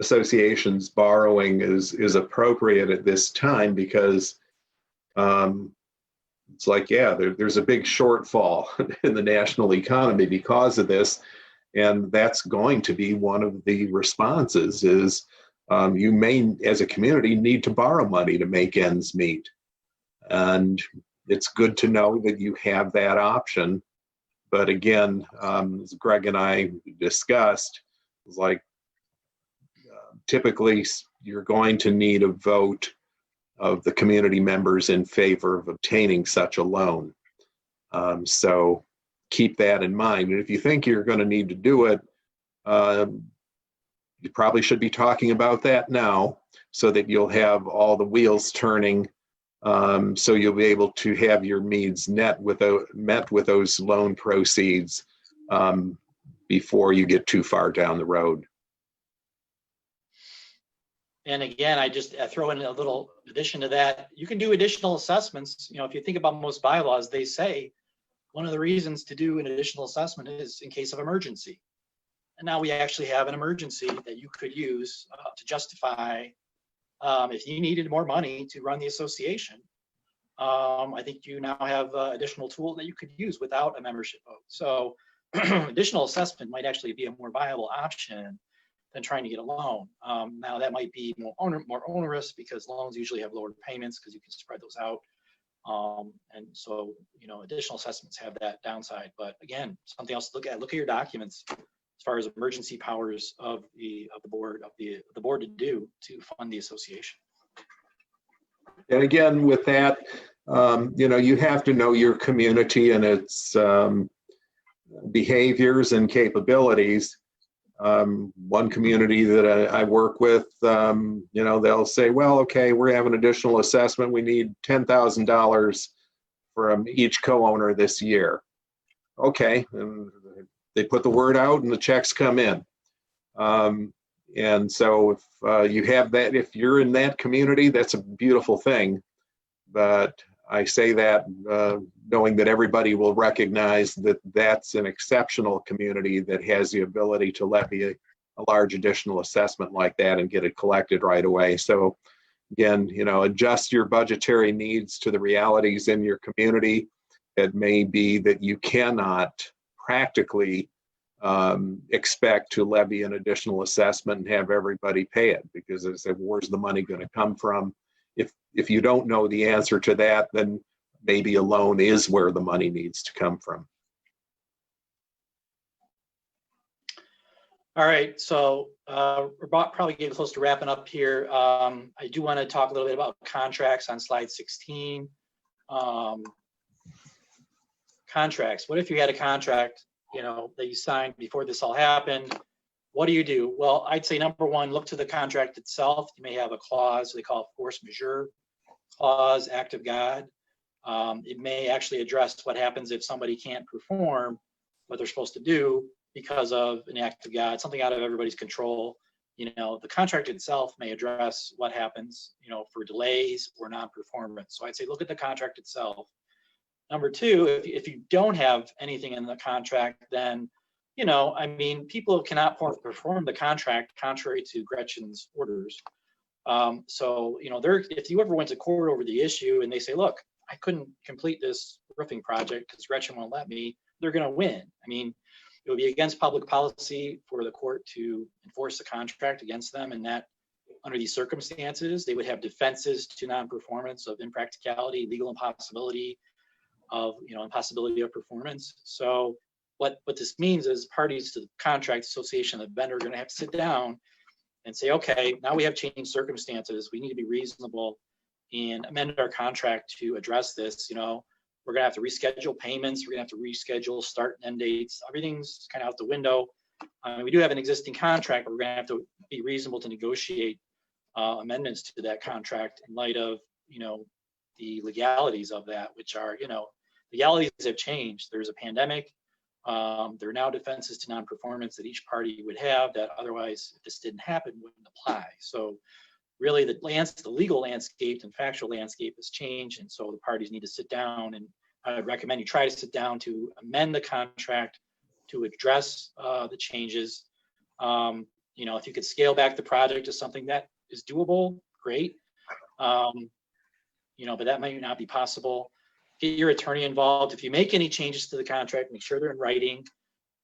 C: associations borrowing is appropriate at this time because it's like, yeah, there's a big shortfall in the national economy because of this. And that's going to be one of the responses is you may, as a community, need to borrow money to make ends meet. And it's good to know that you have that option. But again, as Greg and I discussed, it's like typically you're going to need a vote of the community members in favor of obtaining such a loan. So keep that in mind. And if you think you're going to need to do it, you probably should be talking about that now so that you'll have all the wheels turning. So you'll be able to have your needs met with those loan proceeds before you get too far down the road.
B: And again, I throw in a little addition to that. You can do additional assessments. If you think about most bylaws, they say one of the reasons to do an additional assessment is in case of emergency. And now we actually have an emergency that you could use to justify if you needed more money to run the association. I think you now have an additional tool that you could use without a membership vote. So additional assessment might actually be a more viable option than trying to get a loan. Now that might be more onerous because loans usually have lower payments because you can spread those out. And so, additional assessments have that downside. But again, something else to look at. Look at your documents as far as emergency powers of the board to do to fund the association.
C: And again, with that, you have to know your community and its behaviors and capabilities. One community that I work with, they'll say, well, okay, we're having additional assessment. We need $10,000 from each co-owner this year. Okay, and they put the word out and the checks come in. And so if you have that, if you're in that community, that's a beautiful thing. But I say that knowing that everybody will recognize that that's an exceptional community that has the ability to levy a large additional assessment like that and get it collected right away. So again, adjust your budgetary needs to the realities in your community. It may be that you cannot practically expect to levy an additional assessment and have everybody pay it because as I said, where's the money going to come from? If you don't know the answer to that, then maybe a loan is where the money needs to come from.
B: All right, so we're probably getting close to wrapping up here. I do want to talk a little bit about contracts on slide 16. Contracts. What if you had a contract, that you signed before this all happened? What do? Well, I'd say number one, look to the contract itself. You may have a clause, they call it force majeure clause, act of God. It may actually address what happens if somebody can't perform what they're supposed to do because of an act of God, something out of everybody's control. The contract itself may address what happens, for delays or non-performance. So I'd say look at the contract itself. Number two, if you don't have anything in the contract, then people cannot perform the contract contrary to Gretchen's orders. So, if you ever went to court over the issue and they say, look, I couldn't complete this roofing project because Gretchen won't let me, they're going to win. It would be against public policy for the court to enforce the contract against them. And that under these circumstances, they would have defenses to non-performance of impracticality, legal impossibility of, impossibility of performance. So what this means is parties to the contract association, the vendor, are going to have to sit down and say, okay, now we have changed circumstances. We need to be reasonable and amend our contract to address this. We're going to have to reschedule payments. We're going to have to reschedule start and end dates. Everything's kind of out the window. We do have an existing contract, but we're going to have to be reasonable to negotiate amendments to that contract in light of, the legalities of that, which are, legalities have changed. There's a pandemic. There are now defenses to non-performance that each party would have that otherwise, if this didn't happen, wouldn't apply. So really the legal landscape and factual landscape has changed. And so the parties need to sit down, and I would recommend you try to sit down to amend the contract to address the changes. If you could scale back the project to something that is doable, great. But that might not be possible. Get your attorney involved. If you make any changes to the contract, make sure they're in writing.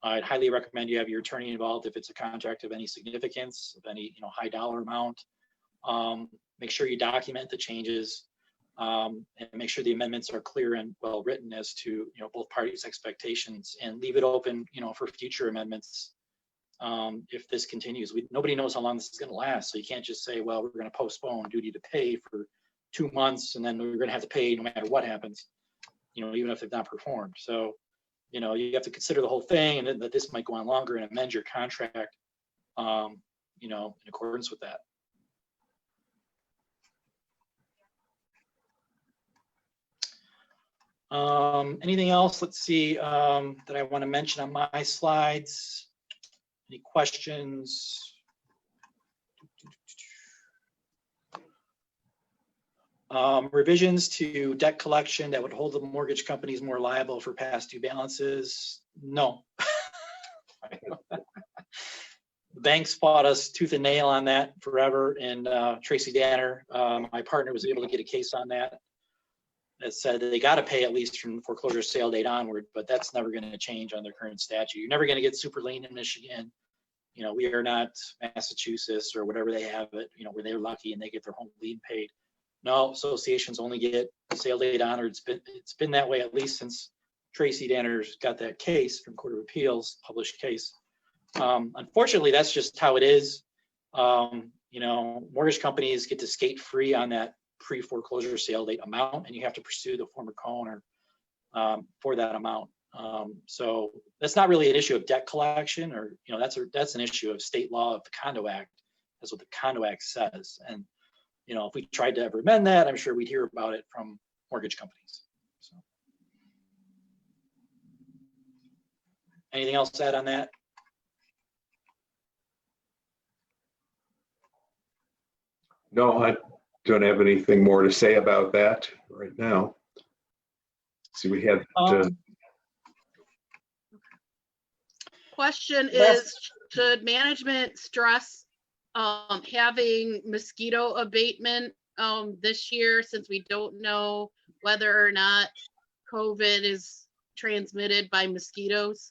B: I'd highly recommend you have your attorney involved if it's a contract of any significance, of any high dollar amount. Make sure you document the changes, and make sure the amendments are clear and well written as to both parties' expectations, and leave it open for future amendments. If this continues, nobody knows how long this is going to last, so you can't just say, well, we're going to postpone duty to pay for 2 months and then we're going to have to pay no matter what happens, even if they've not performed. So you have to consider the whole thing, and then that this might go on longer, and amend your contract in accordance with that. Anything else? Let's see, that I want to mention on my slides. Any questions? Revisions to debt collection that would hold the mortgage companies more liable for past due balances. No. The banks fought us tooth and nail on that forever, and Tracy Danner, my partner, was able to get a case on that said that they got to pay at least from the foreclosure sale date onward, but that's never going to change on their current statute. You're never going to get super lien in Michigan. We are not Massachusetts or whatever they have it, where they're lucky and they get their home lien paid. No, associations only get sale date honored. It's been that way at least since Tracy Danner's got that case from Court of Appeals, published case. Unfortunately, that's just how it is. Mortgage companies get to skate free on that pre-foreclosure sale date amount, and you have to pursue the former co-owner for that amount. So that's not really an issue of debt collection, or that's an issue of state law of the Condo Act. That's what the Condo Act says. And if we tried to ever amend that, I'm sure we'd hear about it from mortgage companies. So, anything else to add on that?
C: No, I don't have anything more to say about that right now. So we have
A: Question is, should management stress having mosquito abatement this year, since we don't know whether or not COVID is transmitted by mosquitoes?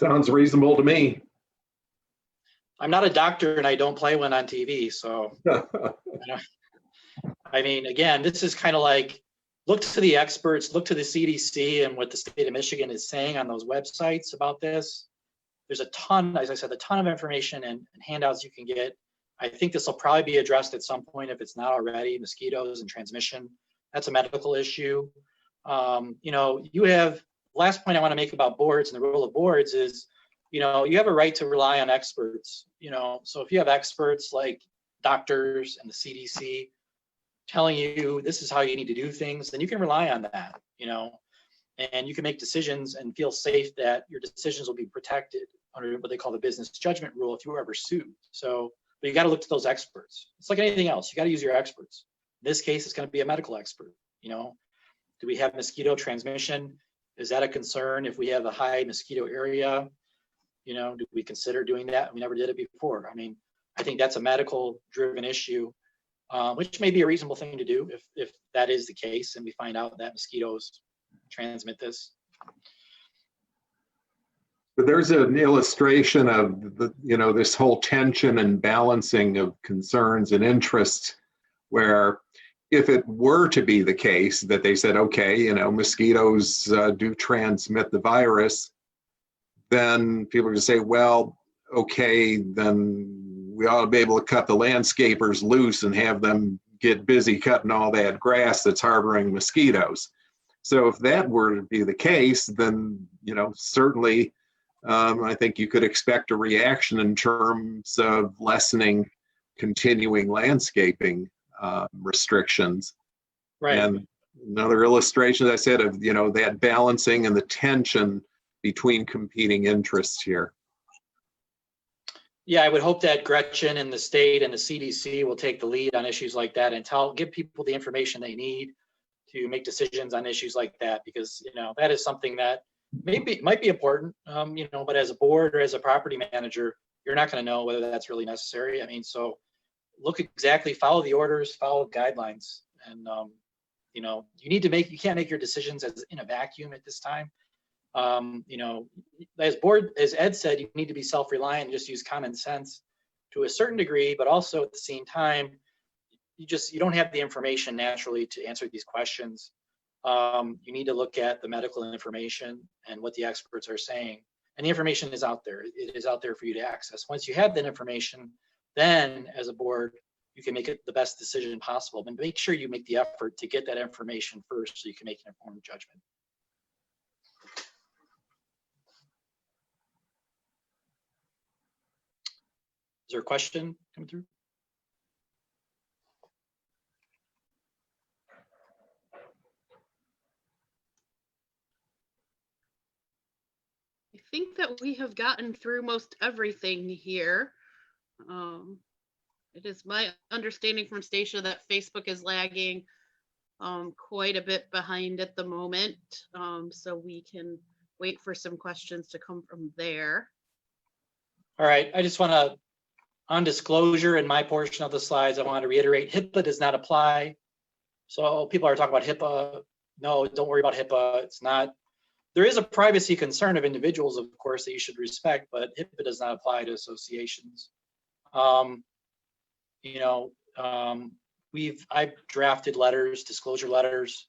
C: sounds reasonable to me.
B: I'm not a doctor and I don't play one on TV. So, I mean, again, this is kind of like, look to the experts, look to the CDC and what the state of Michigan is saying on those websites about this. There's a ton, as I said, a ton of information and handouts you can get. I think this will probably be addressed at some point if it's not already, mosquitoes and transmission. That's a medical issue. You have, last point I want to make about boards and the role of boards is, you have a right to rely on experts, so if you have experts like doctors and the CDC telling you this is how you need to do things, then you can rely on that, and you can make decisions and feel safe that your decisions will be protected under what they call the business judgment rule if you were ever sued. So, but you got to look to those experts. It's like anything else. You got to use your experts. In this case, it's going to be a medical expert. Do we have mosquito transmission? Is that a concern if we have a high mosquito area? Do we consider doing that? We never did it before. I mean, I think that's a medical driven issue, which may be a reasonable thing to do if that is the case and we find out that mosquitoes transmit this.
C: But there's an illustration of this whole tension and balancing of concerns and interests, where if it were to be the case that they said, okay, mosquitoes do transmit the virus, then people are going to say, well, okay, then we ought to be able to cut the landscapers loose and have them get busy cutting all that grass that's harboring mosquitoes. So if that were to be the case, then, certainly I think you could expect a reaction in terms of lessening continuing landscaping restrictions.
B: Right.
C: And another illustration, as I said, of, you know, that balancing and the tension between competing interests here.
B: Yeah, I would hope that Gretchen and the state and the CDC will take the lead on issues like that and give people the information they need to make decisions on issues like that, because, you know, that is something that might be important, you know, but as a board or as a property manager, you're not going to know whether that's really necessary. I mean, so follow the orders, follow guidelines, and you know, you can't make your decisions in a vacuum at this time. You know, as Ed said, you need to be self-reliant and just use common sense to a certain degree, but also at the same time, you don't have the information naturally to answer these questions. You need to look at the medical information and what the experts are saying, and the information is out there. It is out there for you to access. Once you have that information, then as a board, you can make it the best decision possible, but make sure you make the effort to get that information first so you can make an informed judgment. Is there a question coming through?
A: I think that we have gotten through most everything here. It is my understanding from Stacia that Facebook is lagging quite a bit behind at the moment. So we can wait for some questions to come from there.
B: All right, I just want to, on disclosure in my portion of the slides, I want to reiterate HIPAA does not apply. So people are talking about HIPAA. No, don't worry about HIPAA. It's not. There is a privacy concern of individuals, of course, that you should respect, but HIPAA does not apply to associations. You know, I've drafted letters, disclosure letters,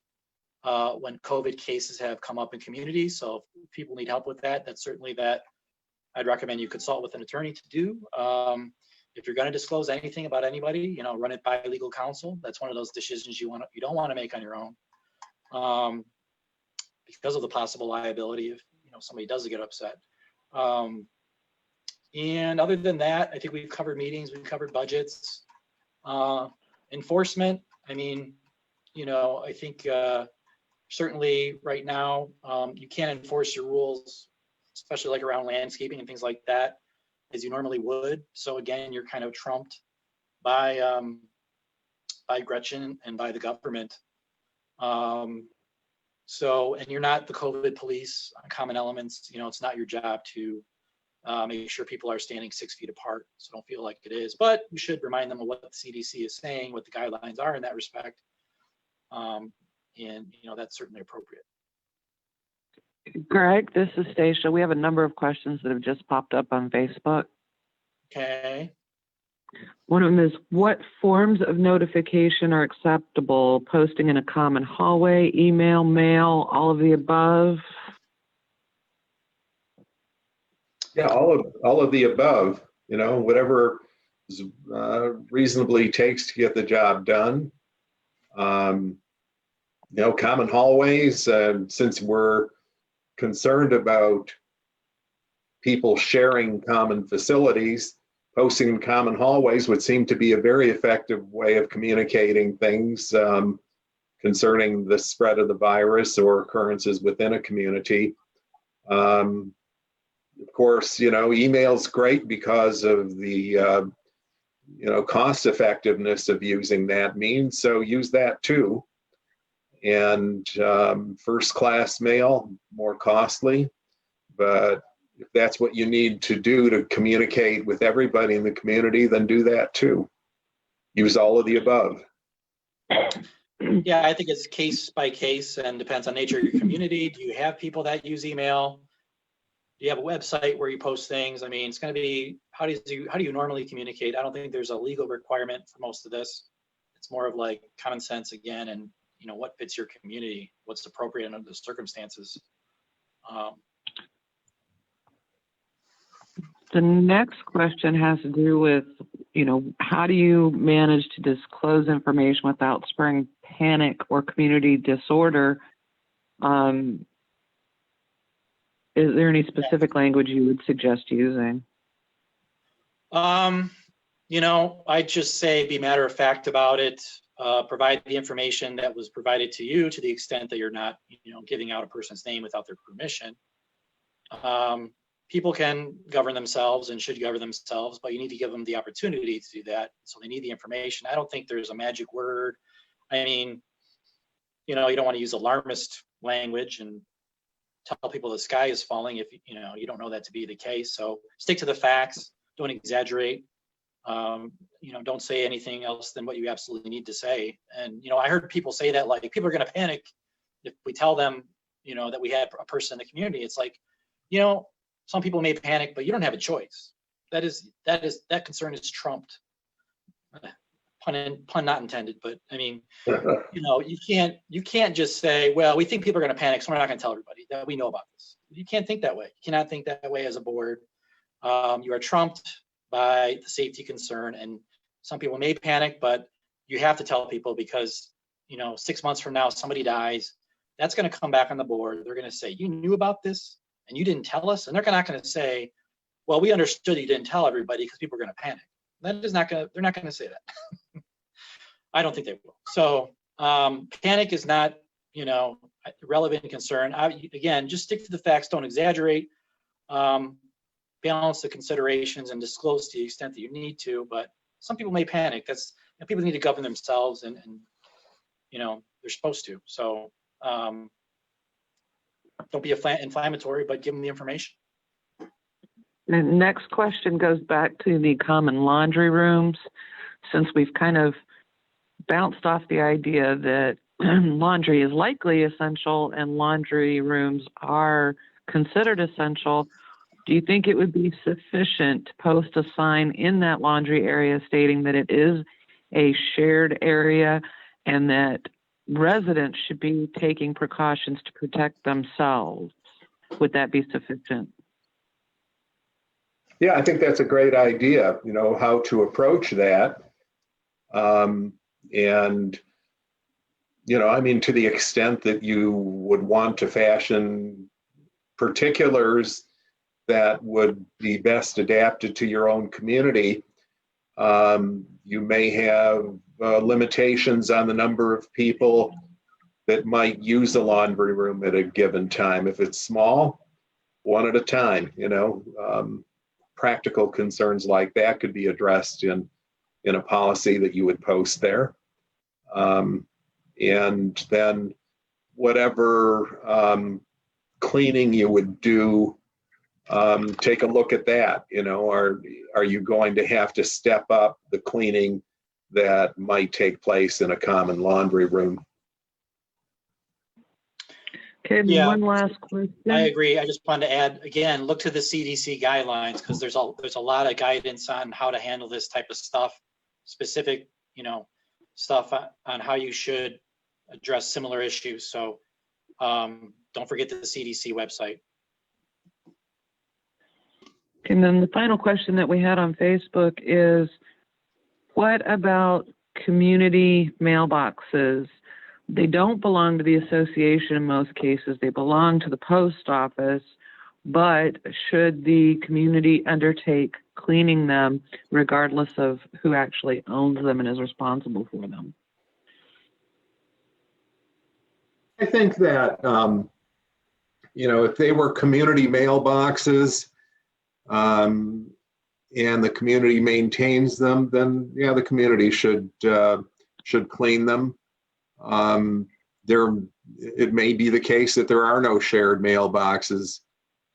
B: when COVID cases have come up in communities. So if people need help with that, that's certainly that I'd recommend you consult with an attorney to do. If you're going to disclose anything about anybody, you know, run it by legal counsel. That's one of those decisions you don't want to make on your own, because of the possible liability if, you know, somebody does get upset. And other than that, I think we've covered meetings, we've covered budgets, enforcement. I mean, you know, I think certainly right now you can't enforce your rules, especially like around landscaping and things like that, as you normally would. So again, you're kind of trumped by Gretchen and by the government. So, and you're not the COVID police on common elements. You know, it's not your job to make sure people are standing 6 feet apart. So don't feel like it is, but we should remind them of what the CDC is saying, what the guidelines are in that respect. And, you know, that's certainly appropriate.
D: Greg, this is Stacia. We have a number of questions that have just popped up on Facebook.
B: Okay.
D: One of them is, what forms of notification are acceptable? Posting in a common hallway, email, mail, all of the above?
C: Yeah, all of the above, you know, whatever reasonably takes to get the job done. You know, common hallways, since we're concerned about people sharing common facilities, posting in common hallways would seem to be a very effective way of communicating things concerning the spread of the virus or occurrences within a community. Of course, you know, email's great because of the, you know, cost effectiveness of using that means. So use that too. And first class mail, more costly, but if that's what you need to do to communicate with everybody in the community, then do that too. Use all of the above.
B: Yeah, I think it's case by case and depends on nature of your community. Do you have people that use email? Do you have a website where you post things? I mean, it's going to be, how do you normally communicate? I don't think there's a legal requirement for most of this. It's more of like common sense again, and you know, what fits your community, what's appropriate under the circumstances.
D: The next question has to do with, you know, how do you manage to disclose information without spurring panic or community disorder? Is there any specific language you would suggest using?
B: You I just say be matter of fact about it. Provide the information that was provided to you to the extent that you're not, giving out a person's name without their permission. People can govern themselves and should govern themselves, but you need to give them the opportunity to do that. So they need the information. I don't think there's a magic word. I mean, you don't want to use alarmist language and tell people the sky is falling if you don't know that to be the case. So stick to the facts. Don't exaggerate. Don't say anything else than what you absolutely need to say. And I heard people say that like people are going to panic if we tell them that we have a person in the community. It's like, some people may panic, but you don't have a choice. That concern is trumped. Pun not intended, but I mean, you can't just say, well, we think people are going to panic, so we're not going to tell everybody that we know about this. You can't think that way. You cannot think that way as a board. You are trumped by the safety concern, and some people may panic, but you have to tell people because 6 months from now somebody dies. That's going to come back on the board. They're going to say, you knew about this and you didn't tell us. And they're not going to say, well, we understood you didn't tell everybody because people are going to panic. They're not going to say that. I don't think they will. So panic is not, a relevant concern. Again, just stick to the facts. Don't exaggerate. Balance the considerations and disclose to the extent that you need to. But some people may panic. People need to govern themselves, and they're supposed to. So don't be inflammatory, but give them the information.
D: The next question goes back to the common laundry rooms. Since we've kind of bounced off the idea that laundry is likely essential and laundry rooms are considered essential, do you think it would be sufficient to post a sign in that laundry area stating that it is a shared area and that residents should be taking precautions to protect themselves? Would that be sufficient?
C: Yeah, I think that's a great idea, how to approach that. To the extent that you would want to fashion particulars that would be best adapted to your own community, you may have limitations on the number of people that might use a laundry room at a given time. If it's small, one at a time, practical concerns like that could be addressed in a policy that you would post there. And then whatever cleaning you would do, take a look at that. Are you going to have to step up the cleaning that might take place in a common laundry room?
D: Okay,
B: Yeah.
D: one last question.
B: I agree. I just wanted to add, again, look to the CDC guidelines because there's a lot of guidance on how to handle this type of stuff, specific, stuff on how you should address similar issues. So don't forget the CDC website.
D: And then the final question that we had on Facebook is, what about community mailboxes? They don't belong to the association in most cases. They belong to the post office, but should the community undertake cleaning them regardless of who actually owns them and is responsible for them?
C: I think that, if they were community mailboxes and the community maintains them, then yeah, the community should clean them. It may be the case that there are no shared mailboxes,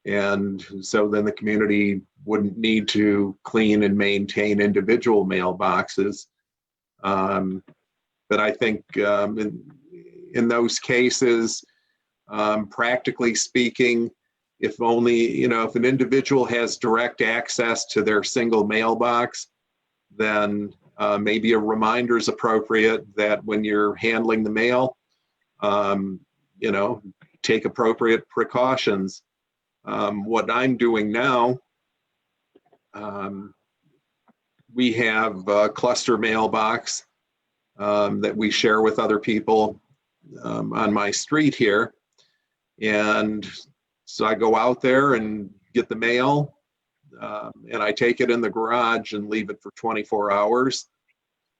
C: and so then the community wouldn't need to clean and maintain individual mailboxes. But I think in those cases, practically speaking, if an individual has direct access to their single mailbox, then maybe a reminder is appropriate that when you're handling the mail, take appropriate precautions. What I'm doing now, we have a cluster mailbox that we share with other people on my street here. And so I go out there and get the mail, and I take it in the garage and leave it for 24 hours.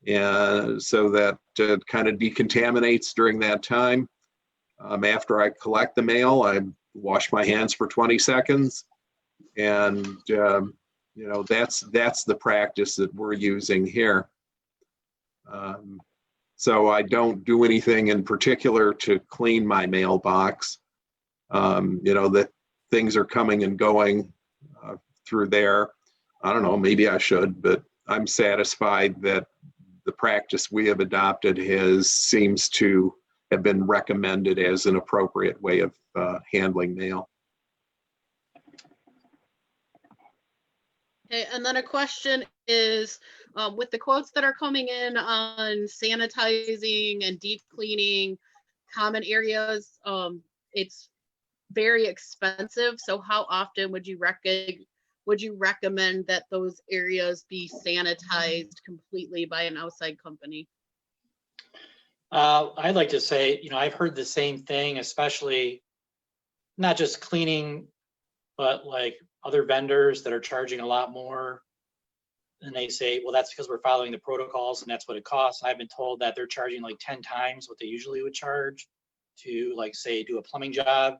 C: And so that it kind of decontaminates during that time. After I collect the mail, I wash my hands for 20 seconds. And, that's the practice that we're using here. So I don't do anything in particular to clean my mailbox. That things are coming and going through there. I don't know, maybe I should, but I'm satisfied that the practice we have adopted seems to have been recommended as an appropriate way of handling mail.
A: Okay, and then a question is, with the quotes that are coming in on sanitizing and deep cleaning common areas, it's very expensive. So how often would you recommend that those areas be sanitized completely by an outside company?
B: I'd like to say, I've heard the same thing, especially not just cleaning, but like other vendors that are charging a lot more. And they say, well, that's because we're following the protocols and that's what it costs. I've been told that they're charging like 10 times what they usually would charge to, like, say, do a plumbing job.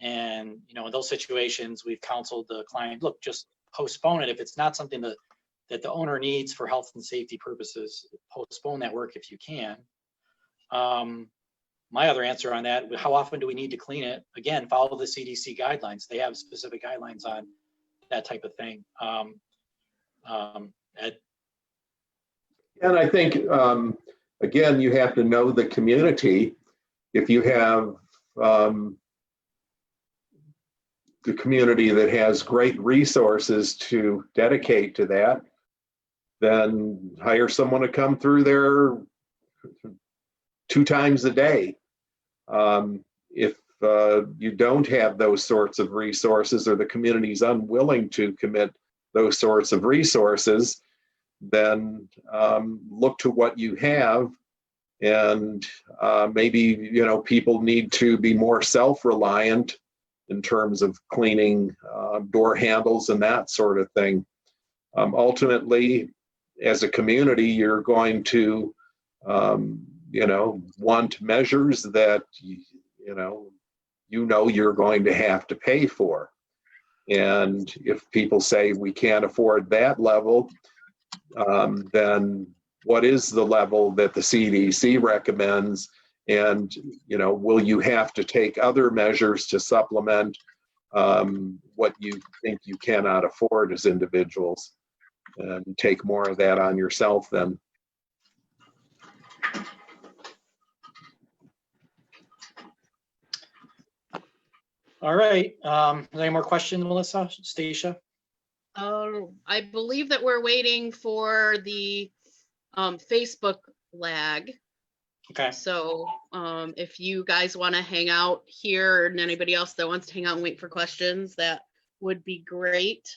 B: And, in those situations, we've counseled the client, look, just postpone it. If it's not something that the owner needs for health and safety purposes, postpone that work if you can. My other answer on that, how often do we need to clean it? Again, follow the CDC guidelines. They have specific guidelines on that type of thing. Ed?
C: And I think, again, you have to know the community. If you have the community that has great resources to dedicate to that, then hire someone to come through there 2 times a day. If you don't have those sorts of resources, or the community is unwilling to commit those sorts of resources, then look to what you have. And maybe, people need to be more self-reliant in terms of cleaning door handles and that sort of thing. Ultimately, as a community, you're going to, want measures that, you're going to have to pay for. And if people say we can't afford that level, then what is the level that the CDC recommends? And, will you have to take other measures to supplement what you think you cannot afford as individuals, and take more of that on yourself then?
B: All right. Any more questions, Melissa, Stacia?
A: I believe that we're waiting for the Facebook lag.
B: Okay.
A: So if you guys want to hang out here, and anybody else that wants to hang out and wait for questions, that would be great.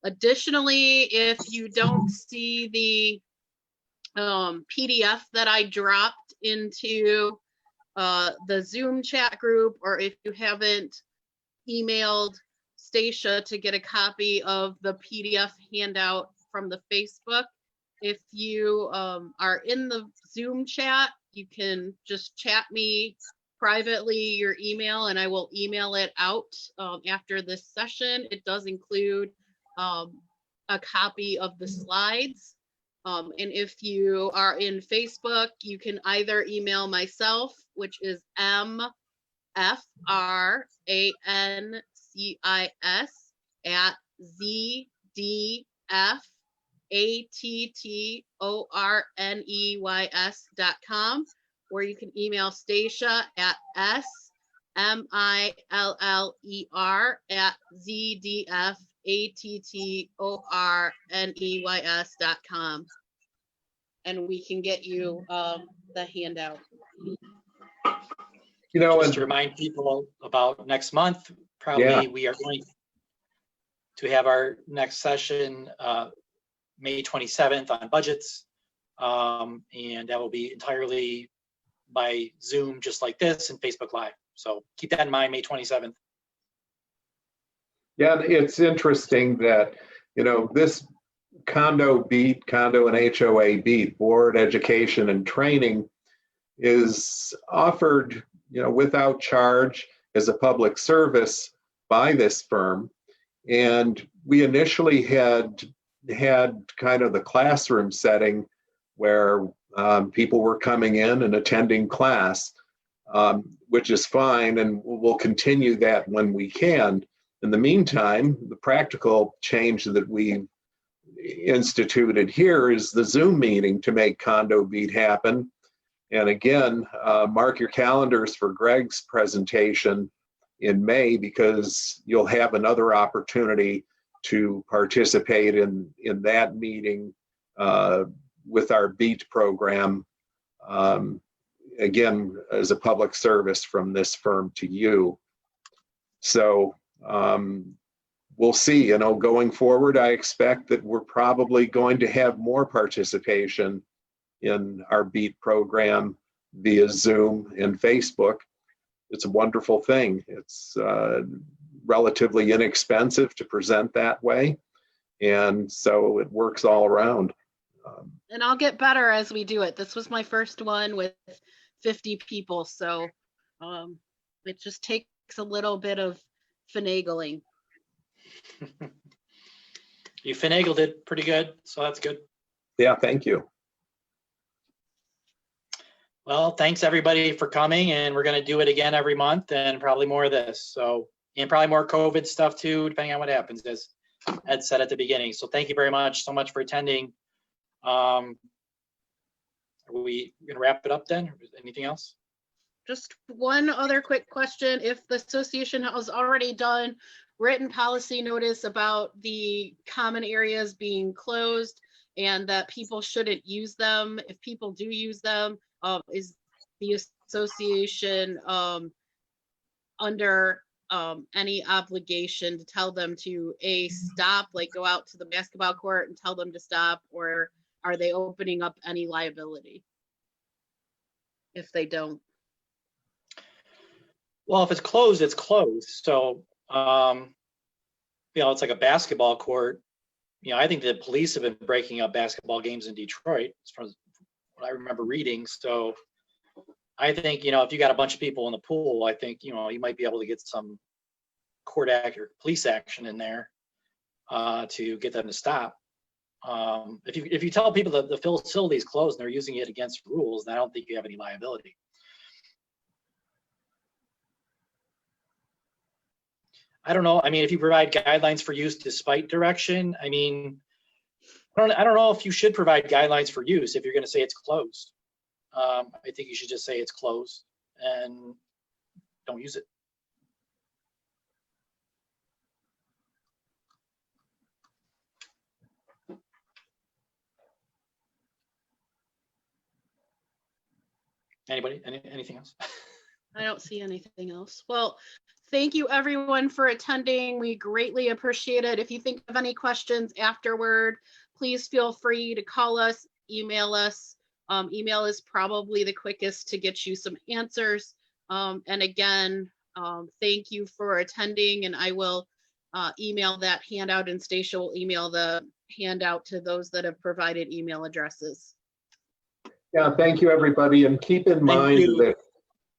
A: Additionally, if you don't see the PDF that I dropped into the Zoom chat group, or if you haven't emailed Stacia to get a copy of the PDF handout from the Facebook, if you are in the Zoom chat, you can just chat me privately your email, and I will email it out after this session. It does include a copy of the slides. And if you are in Facebook, you can either email myself, which is mfrrancis@zdfattorneys.com, or you can email Stacia at smiller@zdfattorneys.com, and we can get you the handout.
B: Just to remind people about next month, probably we are going to have our next session May 27th on budgets, and that will be entirely by Zoom, just like this, and Facebook Live. So keep that in mind, May 27th.
C: Yeah, it's interesting that, this Condo B.E.A.T, Condo and HOA B.E.A.T, Board Education and Training, is offered, without charge as a public service by this firm. And we initially had kind of the classroom setting where people were coming in and attending class, which is fine, and we'll continue that when we can. In the meantime, the practical change that we instituted here is the Zoom meeting to make Condo B.E.A.T happen. And again, mark your calendars for Greg's presentation in May, because you'll have another opportunity to participate in that meeting with our B.E.A.T program, again, as a public service from this firm to you. So we'll see, going forward, I expect that we're probably going to have more participation in our B.E.A.T program via Zoom and Facebook. It's a wonderful thing. It's relatively inexpensive to present that way. And so it works all around.
A: And I'll get better as we do it. This was my first one with 50 people. So it just takes a little bit of finagling.
B: You finagled it pretty good, so that's good.
C: Yeah, thank you.
B: Well, thanks everybody for coming, and we're going to do it again every month, and probably more of this. So, and probably more COVID stuff too, depending on what happens, as Ed said at the beginning. So thank you very much so much for attending. Are we going to wrap it up then? Anything else?
A: Just one other quick question. If the association has already done written policy notice about the common areas being closed and that people shouldn't use them, if people do use them, is the association under any obligation to tell them to stop, like go out to the basketball court and tell them to stop, or are they opening up any liability if they don't?
B: Well, if it's closed, it's closed. So, it's like a basketball court. I think the police have been breaking up basketball games in Detroit, as far as what I remember reading. So I think, if you got a bunch of people in the pool, I think, you might be able to get some court act or police action in there to get them to stop. If you tell people that the facility is closed and they're using it against rules, then I don't think you have any liability. I don't know. I mean, if you provide guidelines for use despite direction, I mean, I don't know if you should provide guidelines for use if you're going to say it's closed. I think you should just say it's closed and don't use it. Anybody? Anything else?
A: I don't see anything else. Well, thank you everyone for attending. We greatly appreciate it. If you think of any questions afterward, please feel free to call us, email us. Email is probably the quickest to get you some answers. And again, thank you for attending, and I will email that handout, and Stacia will email the handout to those that have provided email addresses.
C: Yeah, thank you, everybody. And keep in mind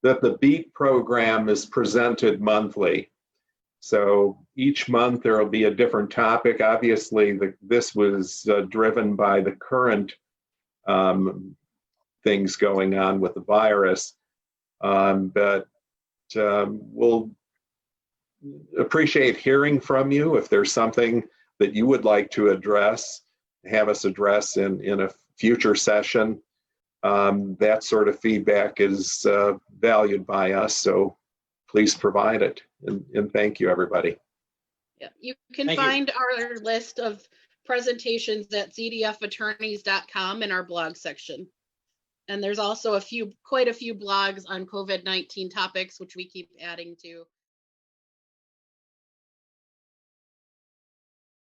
C: that the B.E.A.T program is presented monthly. So each month there will be a different topic. Obviously, this was driven by the current things going on with the virus. But we'll appreciate hearing from you. If there's something that you would like to address, have us address in a future session. That sort of feedback is valued by us, so please provide it. And thank you, everybody.
A: Yeah, you can find our list of presentations at cdfattorneys.com in our blog section. And there's also quite a few blogs on COVID-19 topics, which we keep adding to.